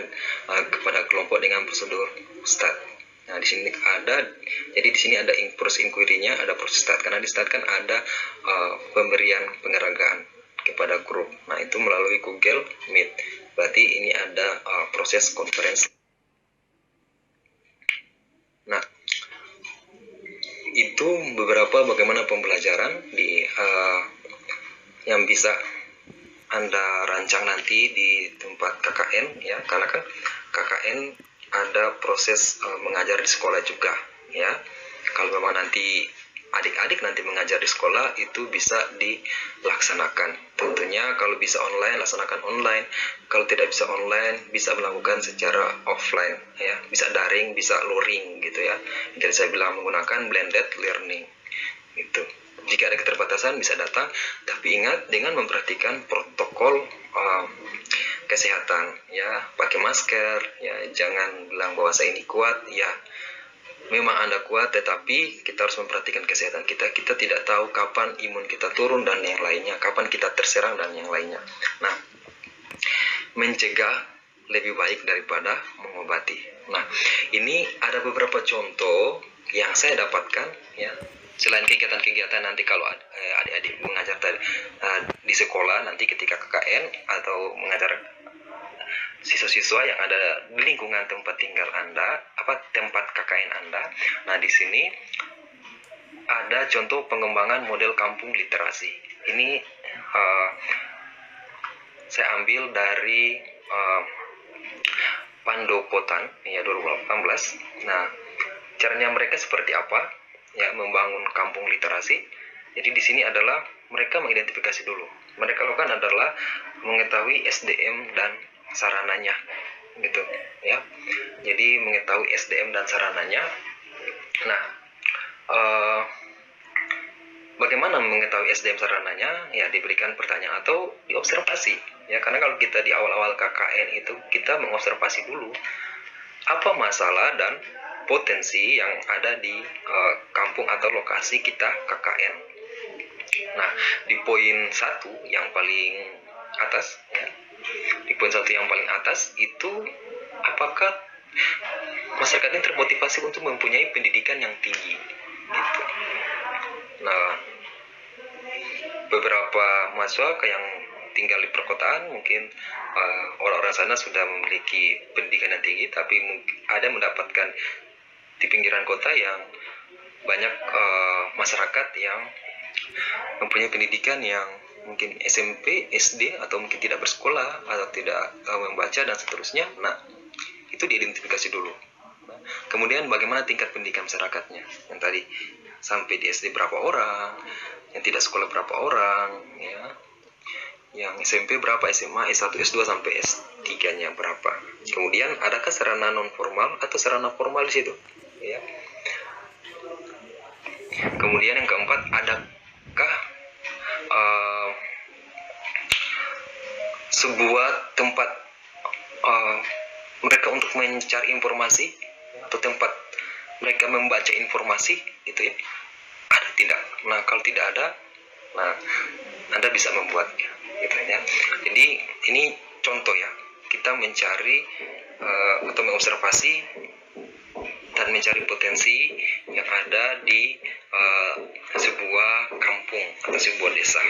kepada kelompok dengan prosedur STAT. Nah, di sini ada, jadi di sini ada proses inquiry-nya, ada proses STAT. Karena di STAT kan ada pemberian penghargaan kepada grup. Nah, itu melalui Google Meet. Berarti ini ada proses konferensi. Nah, itu beberapa bagaimana pembelajaran di yang bisa Anda rancang nanti di tempat KKN ya, karena kan KKN ada proses mengajar di sekolah juga ya. Kalau memang nanti adik-adik nanti mengajar di sekolah, itu bisa dilaksanakan. Tentunya kalau bisa online, laksanakan online. Kalau tidak bisa online, bisa melakukan secara offline ya, bisa daring, bisa luring gitu ya. Jadi saya bilang menggunakan blended learning gitu. Jika ada keterbatasan bisa datang, tapi ingat dengan memperhatikan protokol kesehatan ya, pakai masker ya, jangan bilang bahwa saya ini kuat ya. Memang Anda kuat, tetapi kita harus memperhatikan kesehatan kita. Kita tidak tahu kapan imun kita turun dan yang lainnya, kapan kita terserang dan yang lainnya. Nah, mencegah lebih baik daripada mengobati. Nah, ini ada beberapa contoh yang saya dapatkan ya. Selain kegiatan-kegiatan nanti kalau adik-adik mengajar di sekolah nanti ketika KKN atau mengajar siswa-siswa yang ada di lingkungan tempat tinggal Anda, tempat KKN Anda. Nah, di sini ada contoh pengembangan model kampung literasi. Ini saya ambil dari Pandopotan ya 2018. Nah, caranya mereka seperti apa? Ya, membangun kampung literasi. Jadi di sini adalah mereka mengidentifikasi dulu. Mereka lakukan adalah mengetahui SDM dan sarananya gitu ya. Jadi mengetahui SDM dan sarananya. Nah, bagaimana mengetahui SDM sarananya? Ya, diberikan pertanyaan atau diobservasi ya, karena kalau kita di awal-awal KKN itu kita mengobservasi dulu apa masalah dan potensi yang ada di kampung atau lokasi kita KKN. Nah, di poin 1 yang paling atas ya, di poin 1 yang paling atas itu, apakah masyarakat ini termotivasi untuk mempunyai pendidikan yang tinggi gitu. Nah, beberapa mahasiswa yang tinggal di perkotaan mungkin orang-orang sana sudah memiliki pendidikan yang tinggi, tapi ada mendapatkan di pinggiran kota yang banyak masyarakat yang mempunyai pendidikan yang mungkin SMP, SD, atau mungkin tidak bersekolah atau tidak membaca dan seterusnya. Nah, itu diidentifikasi dulu. Nah, kemudian bagaimana tingkat pendidikan masyarakatnya, yang tadi sampai di SD berapa orang, yang tidak sekolah berapa orang ya, yang SMP berapa, SMA, S1, S2 sampai S3-nya berapa. Kemudian adakah sarana non formal atau sarana formal di situ ya. Kemudian yang keempat, adakah sebuah tempat mereka untuk mencari informasi atau tempat mereka membaca informasi itu ya, ada tidak? Nah, kalau tidak ada, nah Anda bisa membuatnya gitu ya. Jadi ini contoh ya, kita mencari atau mengobservasi dan mencari potensi yang ada di sebuah kampung atau sebuah desa.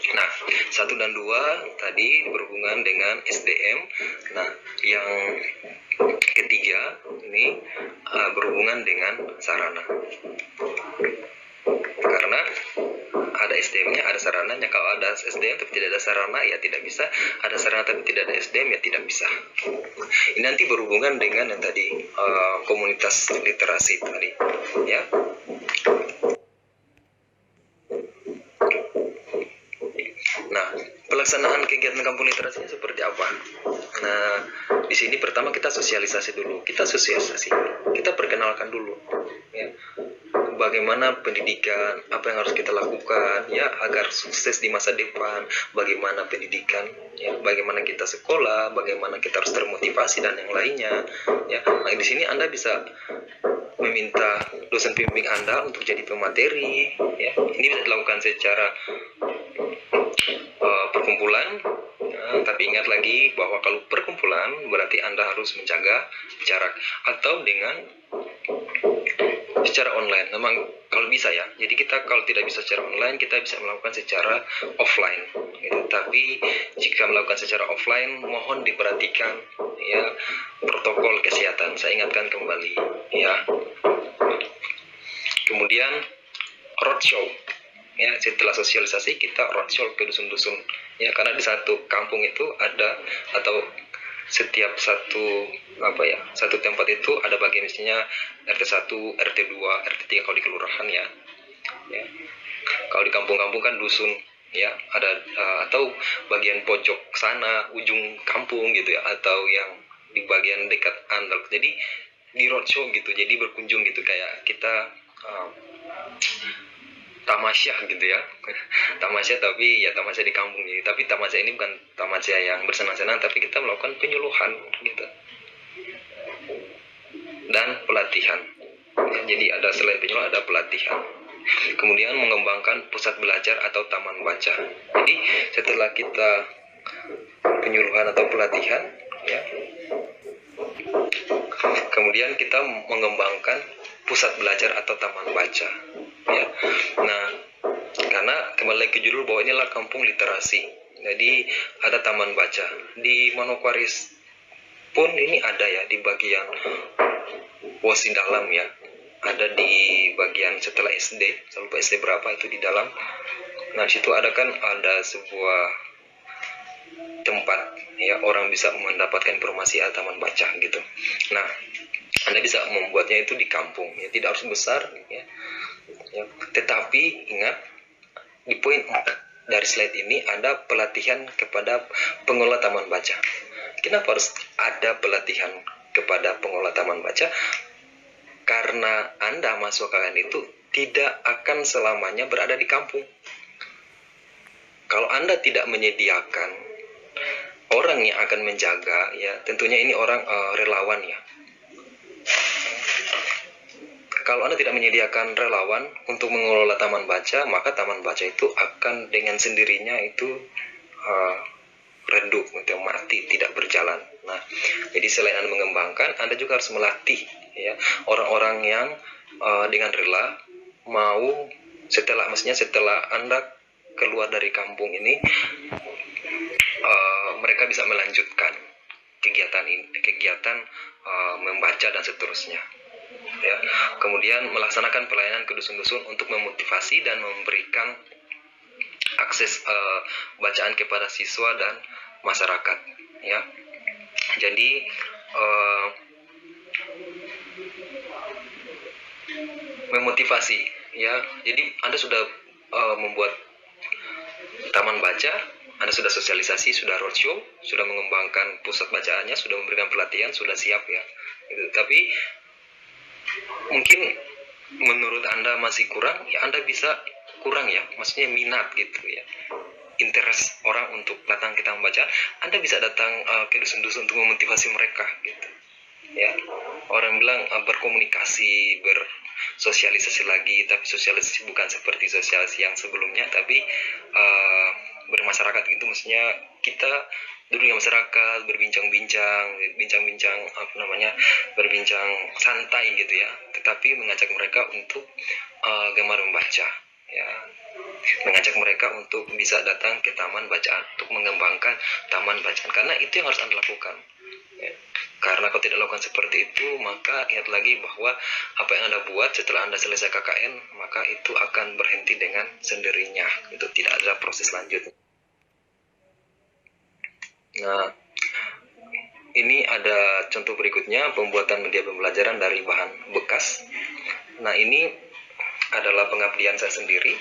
Nah, 1 dan 2 tadi berhubungan dengan SDM. Nah, yang ketiga ini berhubungan dengan sarana. Karena ada SDM-nya, ada sarananya. Kalau ada SDM tapi tidak ada sarana, ya tidak bisa. Ada sarana tapi tidak ada SDM, ya tidak bisa. Ini nanti berhubungan dengan yang tadi komunitas literasi tadi, ya. Nah, pelaksanaan kegiatan kampung literasinya seperti apa? Nah, di sini pertama kita sosialisasi dulu. Kita perkenalkan dulu, ya. Bagaimana pendidikan, apa yang harus kita lakukan ya agar sukses di masa depan, bagaimana pendidikan ya, bagaimana kita sekolah, bagaimana kita harus termotivasi dan yang lainnya ya. Nah, di sini Anda bisa meminta dosen pembimbing Anda untuk jadi pemateri ya. Ini bisa dilakukan secara perkumpulan ya, tapi ingat lagi bahwa kalau perkumpulan berarti Anda harus menjaga jarak, atau dengan secara online. Memang kalau bisa ya. Jadi kita kalau tidak bisa secara online, kita bisa melakukan secara offline gitu. Tapi jika melakukan secara offline, mohon diperhatikan ya protokol kesehatan. Saya ingatkan kembali ya. Kemudian roadshow ya, setelah sosialisasi kita roadshow ke dusun-dusun Ya, karena di satu kampung itu ada, atau setiap satu tempat itu ada bagian, misalnya RT 1, RT 2, RT 3 kalau di kelurahan ya. Ya. Kalau di kampung-kampung kan dusun ya, ada atau bagian pojok sana ujung kampung gitu ya, atau yang di bagian dekat andal. Jadi di roadshow gitu, jadi berkunjung gitu, kayak kita tamasya gitu ya. Tamasya, tapi ya tamasya di kampung gitu. Tapi tamasya ini bukan tamasya yang bersenang-senang, tapi kita melakukan penyuluhan gitu dan pelatihan ya, jadi ada, selain penyuluhan ada pelatihan. Kemudian mengembangkan pusat belajar atau taman baca. Jadi setelah kita penyuluhan atau pelatihan ya, kemudian kita mengembangkan pusat belajar atau taman baca ya. Nah, karena kembali lagi ke judul bahwa inilah kampung literasi, jadi ada taman baca di Manokwari pun. Ini ada ya di bagian Wosi dalam ya, ada di bagian setelah SD, saya lupa SD berapa itu di dalam. Nah, di situ ada kan, ada sebuah tempat ya, orang bisa mendapatkan informasi atau taman baca gitu. Nah, Anda bisa membuatnya itu di kampung ya, tidak harus besar ya. Ya, tetapi ingat, di poin 4 dari slide ini ada pelatihan kepada pengelola taman baca. Kenapa harus ada pelatihan kepada pengelola taman baca? Karena Anda, mahasiswa kalian itu tidak akan selamanya berada di kampung. Kalau Anda tidak menyediakan orang yang akan menjaga ya, tentunya ini orang relawan ya. Kalau Anda tidak menyediakan relawan untuk mengelola taman baca, maka taman baca itu akan dengan sendirinya itu redup, mati, tidak berjalan. Nah, jadi selain Anda mengembangkan, Anda juga harus melatih ya orang-orang yang dengan rela mau setelah Anda keluar dari kampung ini, mereka bisa melanjutkan kegiatan membaca dan seterusnya ya. Kemudian melaksanakan pelayanan ke dusun-dusun untuk memotivasi dan memberikan akses bacaan kepada siswa dan masyarakat ya. Jadi memotivasi ya. Jadi Anda sudah membuat taman baca, Anda sudah sosialisasi, sudah roadshow, sudah mengembangkan pusat bacaannya, sudah memberikan pelatihan, sudah siap ya gitu. Tapi mungkin menurut Anda masih kurang ya, Anda bisa kurang ya, maksudnya minat gitu ya, interest orang untuk datang ke taman baca. Anda bisa datang ke dusun-dusun untuk memotivasi mereka gitu ya. Orang bilang berkomunikasi, bersosialisasi lagi, tapi sosialisasi bukan seperti sosialisasi yang sebelumnya, tapi bermasyarakat gitu. Maksudnya kita duduk dengan masyarakat, berbincang-bincang berbincang santai gitu ya, tetapi mengajak mereka untuk gemar membaca ya, mengajak mereka untuk bisa datang ke taman bacaan, untuk mengembangkan taman bacaan, karena itu yang harus Anda lakukan ya. Karena kalau tidak lakukan seperti itu, maka ingat lagi bahwa apa yang Anda buat setelah Anda selesai KKN, maka itu akan berhenti dengan sendirinya, itu tidak ada proses lanjut. Nah, ini ada contoh berikutnya, pembuatan media pembelajaran dari bahan bekas. Nah, ini adalah pengabdian saya sendiri.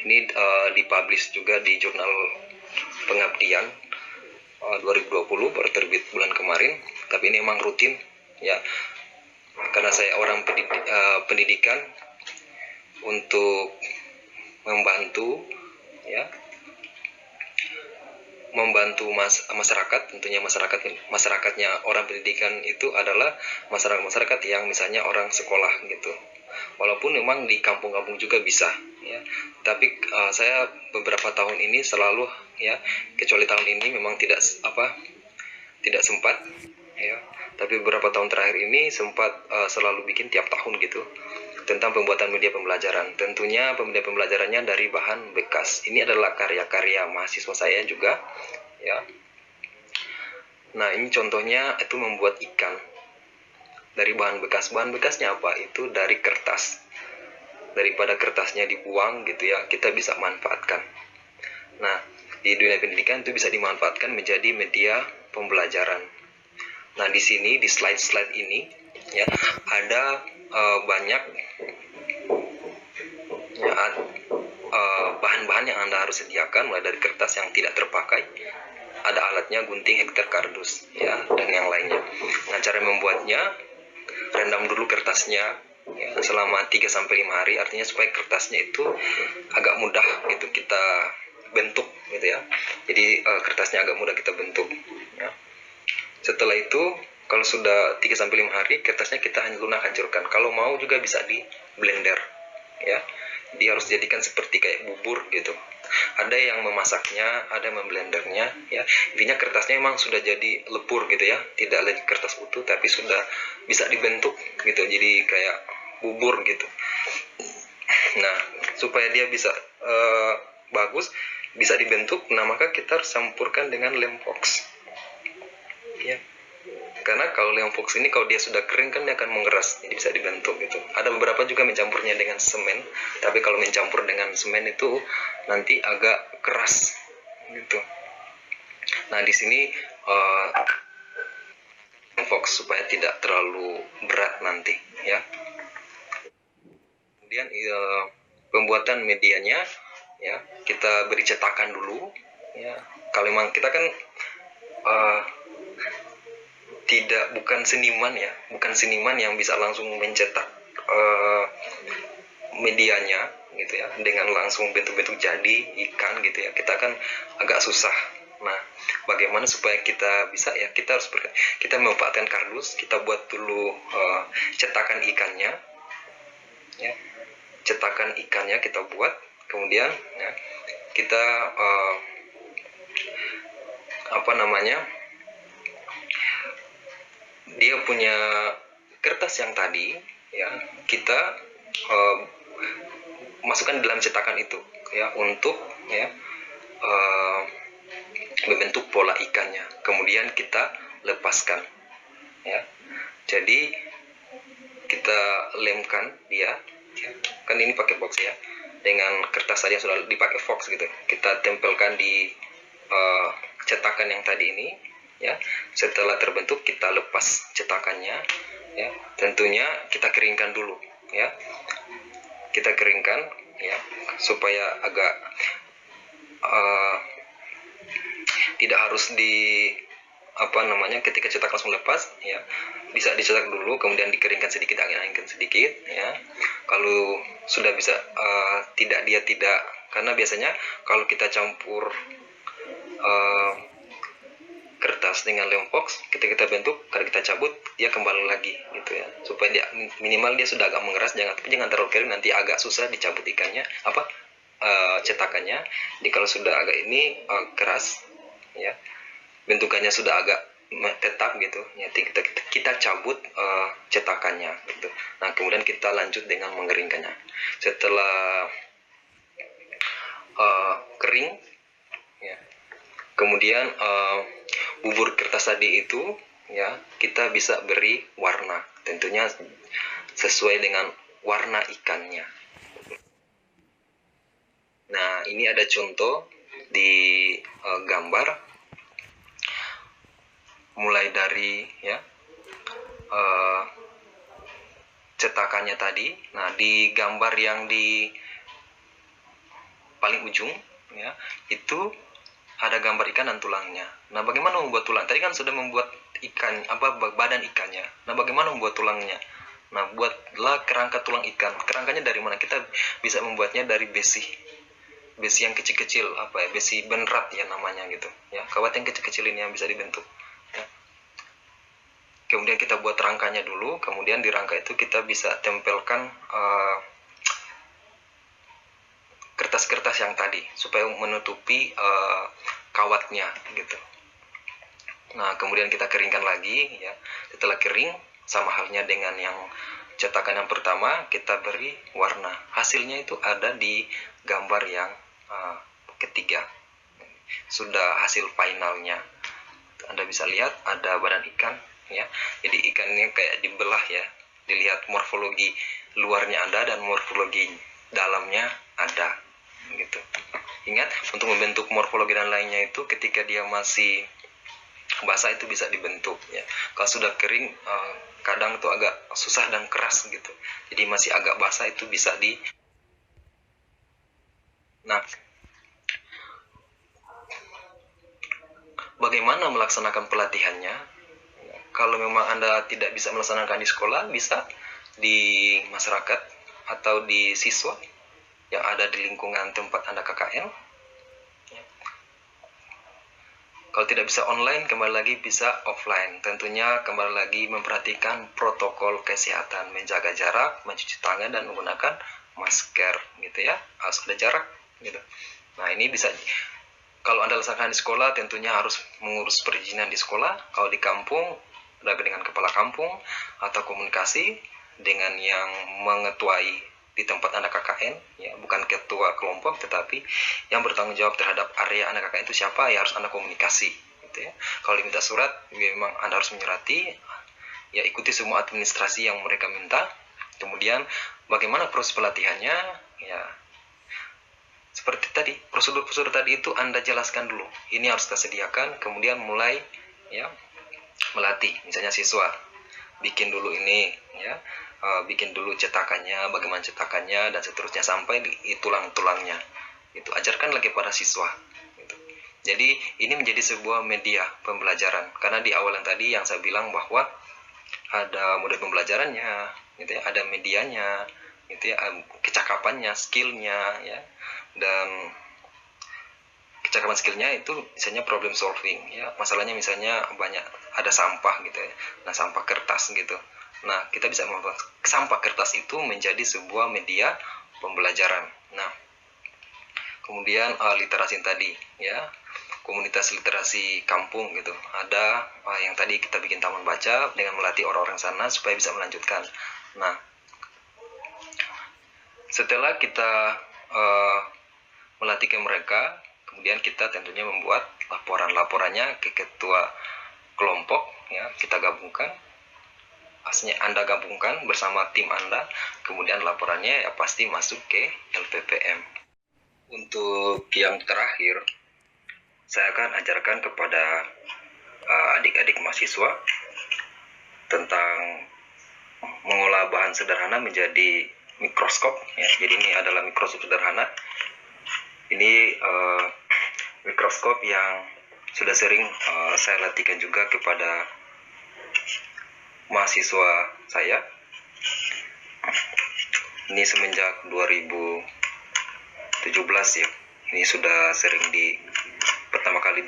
Ini dipublish juga di jurnal pengabdian 2020, baru terbit bulan kemarin. Tapi ini memang rutin ya, karena saya orang pendidikan, untuk membantu ya, membantu masyarakat. Tentunya masyarakatnya orang pendidikan itu adalah masyarakat yang misalnya orang sekolah gitu. Walaupun memang di kampung-kampung juga bisa ya, tapi saya beberapa tahun ini selalu ya, kecuali tahun ini memang tidak sempat ya, tapi beberapa tahun terakhir ini sempat selalu bikin tiap tahun gitu, tentang pembuatan media pembelajaran. Tentunya media pembelajarannya dari bahan bekas. Ini adalah karya-karya mahasiswa saya juga ya. Nah, ini contohnya itu membuat ikan dari bahan bekas. Bahan bekasnya apa? Itu dari kertas. Daripada kertasnya dibuang gitu ya, kita bisa manfaatkan. Nah, di dunia pendidikan itu bisa dimanfaatkan menjadi media pembelajaran. Nah, di sini di slide-slide ini ya ada banyak ya, bahan-bahan yang Anda harus sediakan, mulai dari kertas yang tidak terpakai, ada alatnya gunting, hektar, kardus ya, dan yang lainnya. Nah, cara membuatnya, rendam dulu kertasnya ya, selama 3-5 hari, artinya supaya kertasnya itu agak mudah gitu kita bentuk gitu ya. Jadi kertasnya agak mudah kita bentuk ya. Setelah itu kalau sudah 3-5 hari, kertasnya kita lunak hancurkan. Kalau mau juga bisa di blender ya. Dia harus jadikan seperti kayak bubur gitu. Ada yang memasaknya, ada yang memblendernya ya. Intinya kertasnya memang sudah jadi lebur gitu ya, tidak lagi kertas utuh tapi sudah bisa dibentuk gitu, jadi kayak bubur gitu. Nah, supaya dia bisa bagus, bisa dibentuk, nah maka kita harus campurkan dengan lem fox ya. Karena kalau lem fox ini kalau dia sudah kering kan dia akan mengeras, jadi bisa dibentuk gitu. Ada beberapa juga mencampurnya dengan semen, tapi kalau mencampur dengan semen itu nanti agak keras gitu. Nah, di sini lem fox supaya tidak terlalu berat nanti ya. Kemudian pembuatan medianya ya, kita beri cetakan dulu ya. Kalau memang kita kan bukan seniman ya, bukan seniman yang bisa langsung mencetak medianya gitu ya, dengan langsung bentuk-bentuk jadi ikan gitu ya, kita kan agak susah. Nah, bagaimana supaya kita bisa ya, kita memanfaatkan kardus, kita buat dulu cetakan ikannya ya, cetakan ikannya kita buat, kemudian ya, kita dia punya kertas yang tadi ya, kita masukkan dalam cetakan itu ya, untuk ya membentuk pola ikannya, kemudian kita lepaskan ya. Jadi kita lemkan dia ya. Kan ini pakai box ya, dengan kertas tadi yang sudah dipakai fox gitu, kita tempelkan di cetakan yang tadi ini ya. Setelah terbentuk kita lepas cetakannya ya, tentunya kita keringkan dulu ya, kita keringkan ya, supaya agak tidak harus ketika cetak langsung lepas ya, bisa dicetak dulu kemudian dikeringkan sedikit, angin-anginkan sedikit ya. Kalau sudah bisa tidak, karena biasanya kalau kita campur kertas dengan lem fox, ketika kita bentuk, kalau kita cabut dia kembali lagi gitu ya, supaya dia minimal dia sudah agak mengeras, jangan terlalu kering, nanti agak susah dicabut ikannya cetakannya. Jadi kalau sudah agak ini keras ya, bentukannya sudah agak tetap gitu ya, kita cabut cetakannya gitu. Nah, kemudian kita lanjut dengan mengeringkannya. Setelah kering ya, kemudian bubur kertas tadi itu ya, kita bisa beri warna, tentunya sesuai dengan warna ikannya. Nah, ini ada contoh di gambar, mulai dari ya cetakannya tadi. Nah, di gambar yang di paling ujung ya, itu ada gambar ikan dan tulangnya. Nah, bagaimana membuat tulang? Tadi kan sudah membuat ikan, badan ikannya. Nah, bagaimana membuat tulangnya? Nah, buatlah kerangka tulang ikan. Kerangkanya dari mana? Kita bisa membuatnya dari besi yang kecil-kecil, besi benrat ya namanya gitu ya, kawat yang kecil-kecil ini yang bisa dibentuk ya. Kemudian kita buat rangkanya dulu, kemudian di rangka itu kita bisa tempelkan kertas-kertas yang tadi supaya menutupi kawatnya gitu. Nah, kemudian kita keringkan lagi ya. Setelah kering, sama halnya dengan yang cetakan yang pertama, kita beri warna. Hasilnya itu ada di gambar yang ketiga. Sudah hasil finalnya. Anda bisa lihat ada badan ikan ya. Jadi ikannya kayak dibelah ya. Dilihat morfologi luarnya ada dan morfologi dalamnya ada gitu Ingat, untuk membentuk morfologi dan lainnya itu ketika dia masih basah itu bisa dibentuk ya. Kalau sudah kering kadang itu agak susah dan keras gitu. Jadi masih agak basah itu bisa di. Nah, bagaimana melaksanakan pelatihannya? Kalau memang Anda tidak bisa melaksanakan di sekolah, bisa di masyarakat atau di siswa yang ada di lingkungan tempat Anda KKN. Kalau tidak bisa online, kembali lagi bisa offline. Tentunya kembali lagi memperhatikan protokol kesehatan, menjaga jarak, mencuci tangan, dan menggunakan masker, gitu ya. Harus ada jarak, gitu. Nah, ini bisa. Kalau Anda laksanakan di sekolah, tentunya harus mengurus perizinan di sekolah. Kalau di kampung, dengan kepala kampung atau komunikasi dengan yang mengetuai di tempat Anda KKN, ya, bukan ketua kelompok, tetapi yang bertanggung jawab terhadap area Anda KKN itu siapa, ya harus Anda komunikasi, gitu ya. Kalau diminta surat, ya memang Anda harus menyurati, ya ikuti semua administrasi yang mereka minta. Kemudian bagaimana proses pelatihannya, ya seperti tadi, prosedur-prosedur tadi itu Anda jelaskan dulu. Ini harus kita sediakan, kemudian mulai ya melatih. Misalnya siswa bikin dulu ini ya, bikin dulu cetakannya, bagaimana cetakannya dan seterusnya sampai di tulang-tulangnya. Itu ajarkan lagi pada siswa. Gitu. Jadi ini menjadi sebuah media pembelajaran. Karena di awal yang tadi yang saya bilang bahwa ada model pembelajarannya, gitu ya, ada medianya, gitu ya, kecakapannya, skillnya, ya, dan kecakapan skillnya itu misalnya problem solving, ya, masalahnya misalnya banyak ada sampah gitu ya, nah sampah kertas gitu, nah kita bisa membuat sampah kertas itu menjadi sebuah media pembelajaran. Nah kemudian literasi tadi ya, komunitas literasi kampung gitu, ada yang tadi kita bikin taman baca dengan melatih orang-orang sana supaya bisa melanjutkan. Nah setelah kita melatih ke mereka, kemudian kita tentunya membuat laporannya ke ketua kelompok, ya, kita gabungkan, aslinya Anda gabungkan bersama tim Anda, kemudian laporannya ya pasti masuk ke LPPM. Untuk yang terakhir, saya akan ajarkan kepada adik-adik mahasiswa tentang mengolah bahan sederhana menjadi mikroskop, ya. Jadi ini adalah mikroskop sederhana. Ini mikroskop yang sudah sering saya latihkan juga kepada mahasiswa saya. Ini semenjak 2017 ya. Ini sudah sering pertama kali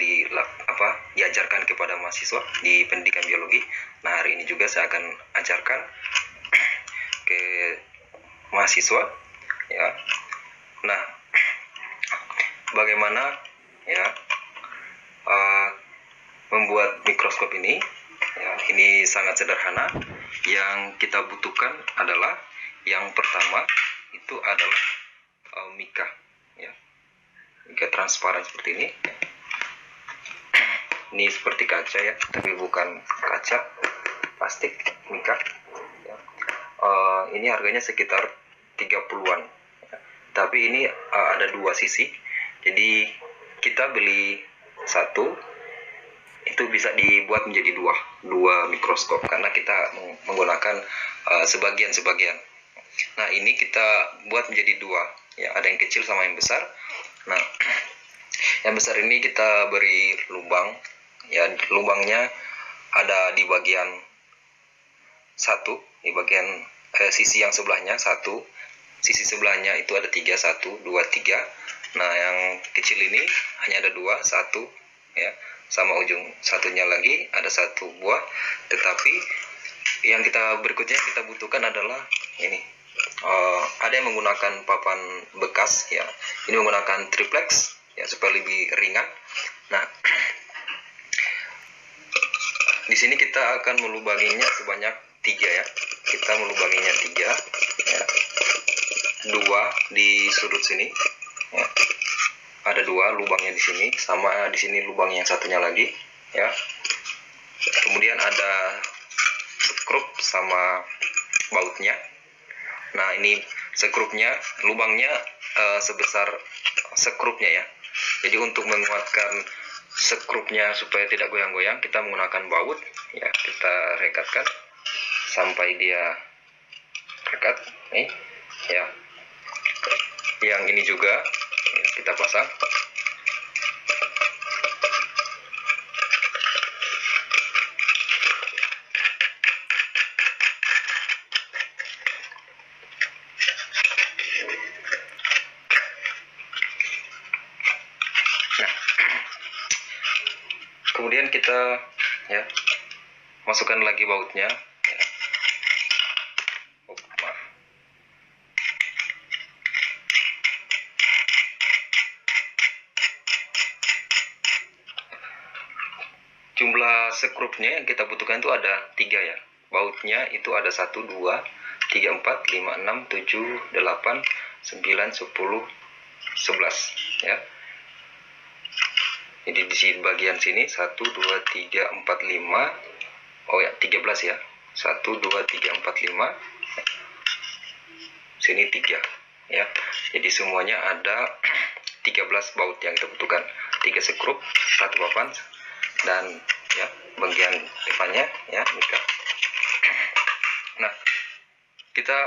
diajarkan kepada mahasiswa di pendidikan biologi. Nah, hari ini juga saya akan ajarkan ke mahasiswa ya. Nah, bagaimana ya membuat mikroskop ini ya, ini sangat sederhana. Yang kita butuhkan adalah yang pertama itu adalah mika ya, mika transparan seperti ini. Ini seperti kaca ya, tapi bukan kaca, plastik, mika ya. Ini harganya sekitar 30-an ya. Tapi ini ada dua sisi, jadi kita beli satu itu bisa dibuat menjadi dua mikroskop karena kita menggunakan sebagian. Nah ini kita buat menjadi dua ya, ada yang kecil sama yang besar. Nah yang besar ini kita beri lubang ya, lubangnya ada di bagian satu, di bagian sisi yang sebelahnya satu, sisi sebelahnya itu ada 3, 1, 2, 3. Nah yang kecil ini hanya ada 2, 1 ya, sama ujung satunya lagi ada 1 buah. Tetapi yang berikutnya kita butuhkan adalah ini, ada yang menggunakan papan bekas ya, ini menggunakan triplex ya supaya lebih ringan. Nah di sini kita akan melubanginya sebanyak 3 ya, kita melubanginya 3 ya, 2 di sudut sini ya. Ada 2 lubangnya di sini, sama di sini lubang yang satunya lagi ya. Kemudian ada skrup sama bautnya. Nah ini skrupnya, lubangnya sebesar sekrupnya ya. Jadi untuk menguatkan sekrupnya supaya tidak goyang-goyang, kita menggunakan baut ya. Kita rekatkan sampai dia rekat nih ya. Yang ini juga ya, kita pasang. Kemudian kita ya masukkan lagi bautnya ya. Jumlah sekrupnya yang kita butuhkan itu ada 3 ya. Bautnya itu ada 1, 2, 3, 4, 5, 6, 7, 8, 9, 10, 11 ya. Jadi di bagian sini 1, 2, 3, 4, 5. Oh ya, 13 ya. 1, 2, 3, 4, 5. Sini 3 ya. Jadi semuanya ada 13 baut yang kita butuhkan. 3 sekrup, 1 papan, dan ya bagian depannya ya mika. Nah, kita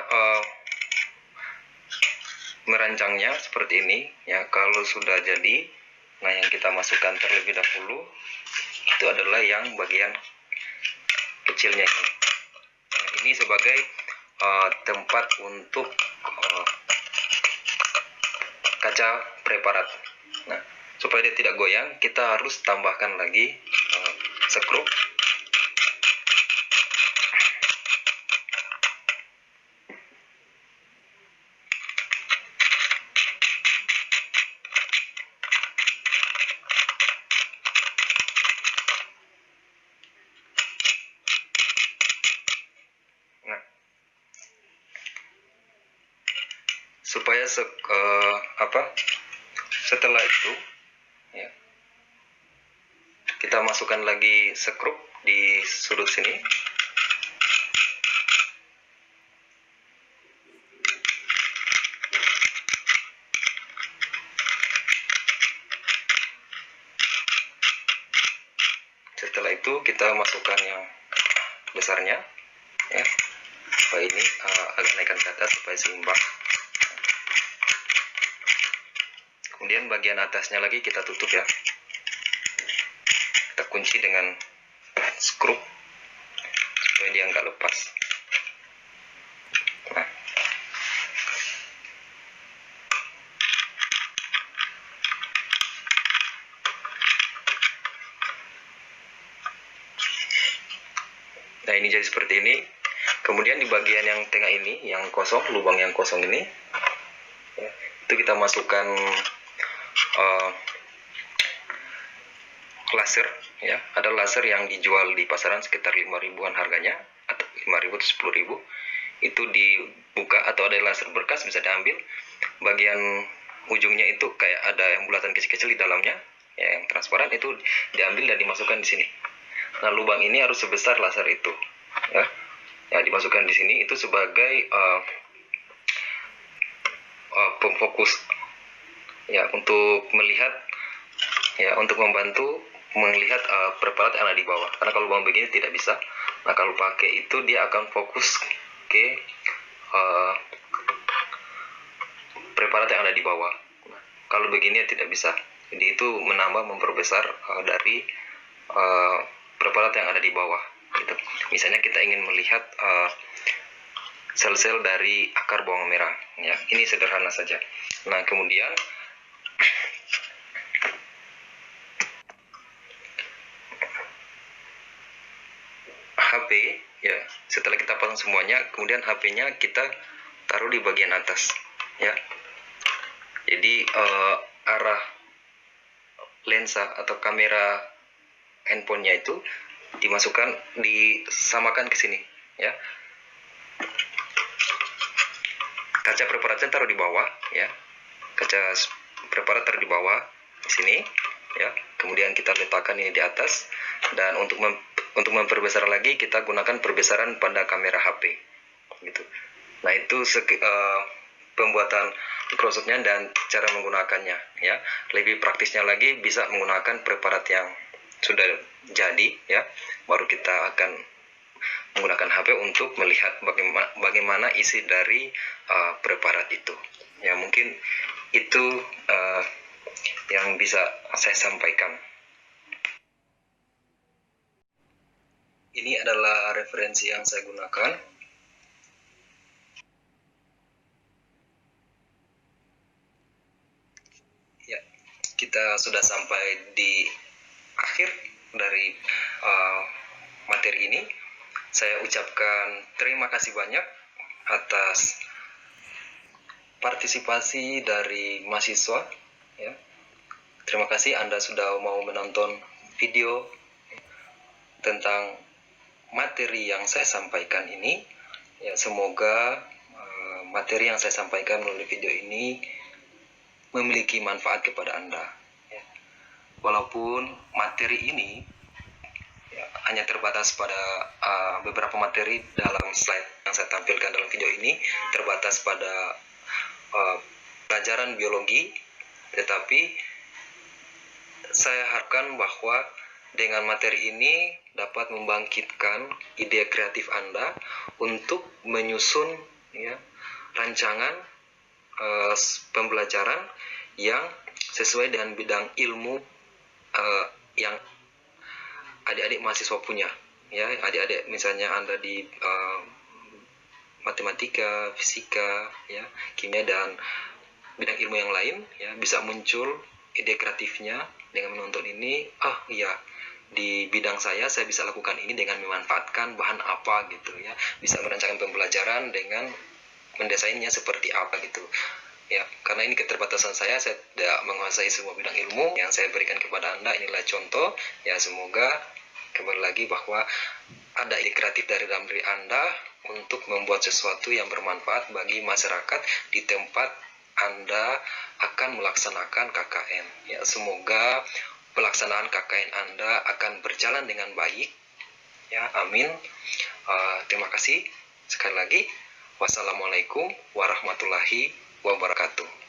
merancangnya seperti ini ya. Kalau sudah jadi, nah yang kita masukkan terlebih dahulu itu adalah yang bagian kecilnya ini. Nah, ini sebagai tempat untuk kaca preparat. Nah, supaya dia tidak goyang, kita harus tambahkan lagi sekrup. Nah, supaya setelah itu ya, kita masukkan lagi sekrup di sudut sini. Setelah itu kita masukkan yang besarnya ya, supaya ini agak naikkan ke atas supaya seimbang. Kemudian bagian atasnya lagi kita tutup ya. Kita kunci dengan skrup supaya dia nggak lepas. Nah. Nah, ini jadi seperti ini. Kemudian di bagian yang tengah ini, yang kosong, lubang yang kosong ini ya, itu kita masukkan laser ya. Ada laser yang dijual di pasaran sekitar 5.000-an harganya, atau 5.000 atau 10.000. Itu dibuka, atau ada laser bekas bisa diambil. Bagian ujungnya itu kayak ada yang bulatan kecil-kecil di dalamnya ya, yang transparan, itu diambil dan dimasukkan di sini. Nah, lubang ini harus sebesar laser itu ya. Ya, dimasukkan di sini itu sebagai pemfokus ya, untuk melihat ya, untuk membantu melihat preparat yang ada di bawah. Karena kalau lubang begini tidak bisa. Nah, kalau pakai itu dia akan fokus ke preparat yang ada di bawah. Nah, kalau begini tidak bisa. Jadi itu memperbesar dari preparat yang ada di bawah gitu. Misalnya kita ingin melihat sel-sel dari akar bawang merah ya. Ini sederhana saja. Nah, kemudian HP ya, setelah kita pasang semuanya, kemudian HP-nya kita taruh di bagian atas ya. Jadi arah lensa atau kamera handphonenya itu disamakan ke sini ya. Kaca preparatnya taruh di bawah ya. Kaca preparat taruh di bawah di sini ya. Kemudian kita letakkan ini di atas, dan untuk memperbesar lagi kita gunakan perbesaran pada kamera HP gitu. Nah, itu pembuatan Microsoftnya dan cara menggunakannya ya. Lebih praktisnya lagi bisa menggunakan preparat yang sudah jadi ya, baru kita akan menggunakan HP untuk melihat bagaimana isi dari preparat itu ya. Mungkin itu yang bisa saya sampaikan. Ini adalah referensi yang saya gunakan. Ya, kita sudah sampai di akhir dari materi ini. Saya ucapkan terima kasih banyak atas partisipasi dari mahasiswa. Ya. Terima kasih Anda sudah mau menonton video tentang materi yang saya sampaikan ini. Ya, semoga materi yang saya sampaikan melalui video ini memiliki manfaat kepada Anda. Ya. Walaupun materi ini ya, hanya terbatas pada beberapa materi dalam slide yang saya tampilkan dalam video ini, terbatas pada pelajaran biologi, tetapi saya harapkan bahwa dengan materi ini dapat membangkitkan ide kreatif Anda untuk menyusun ya, rancangan pembelajaran yang sesuai dengan bidang ilmu yang adik-adik mahasiswa punya. Ya, adik-adik misalnya Anda di matematika, fisika, ya, kimia dan bidang ilmu yang lain, ya, bisa muncul ide kreatifnya dengan menonton ini. Iya, di bidang saya bisa lakukan ini dengan memanfaatkan bahan apa gitu ya, bisa merancangkan pembelajaran dengan mendesainnya seperti apa gitu ya. Karena ini keterbatasan saya tidak menguasai semua bidang ilmu yang saya berikan kepada Anda. Inilah contoh ya, semoga kembali lagi bahwa ada ide kreatif dari dalam diri Anda untuk membuat sesuatu yang bermanfaat bagi masyarakat di tempat Anda akan melaksanakan KKN. Ya, semoga pelaksanaan KKN Anda akan berjalan dengan baik. Ya, amin. Terima kasih sekali lagi. Wassalamualaikum warahmatullahi wabarakatuh.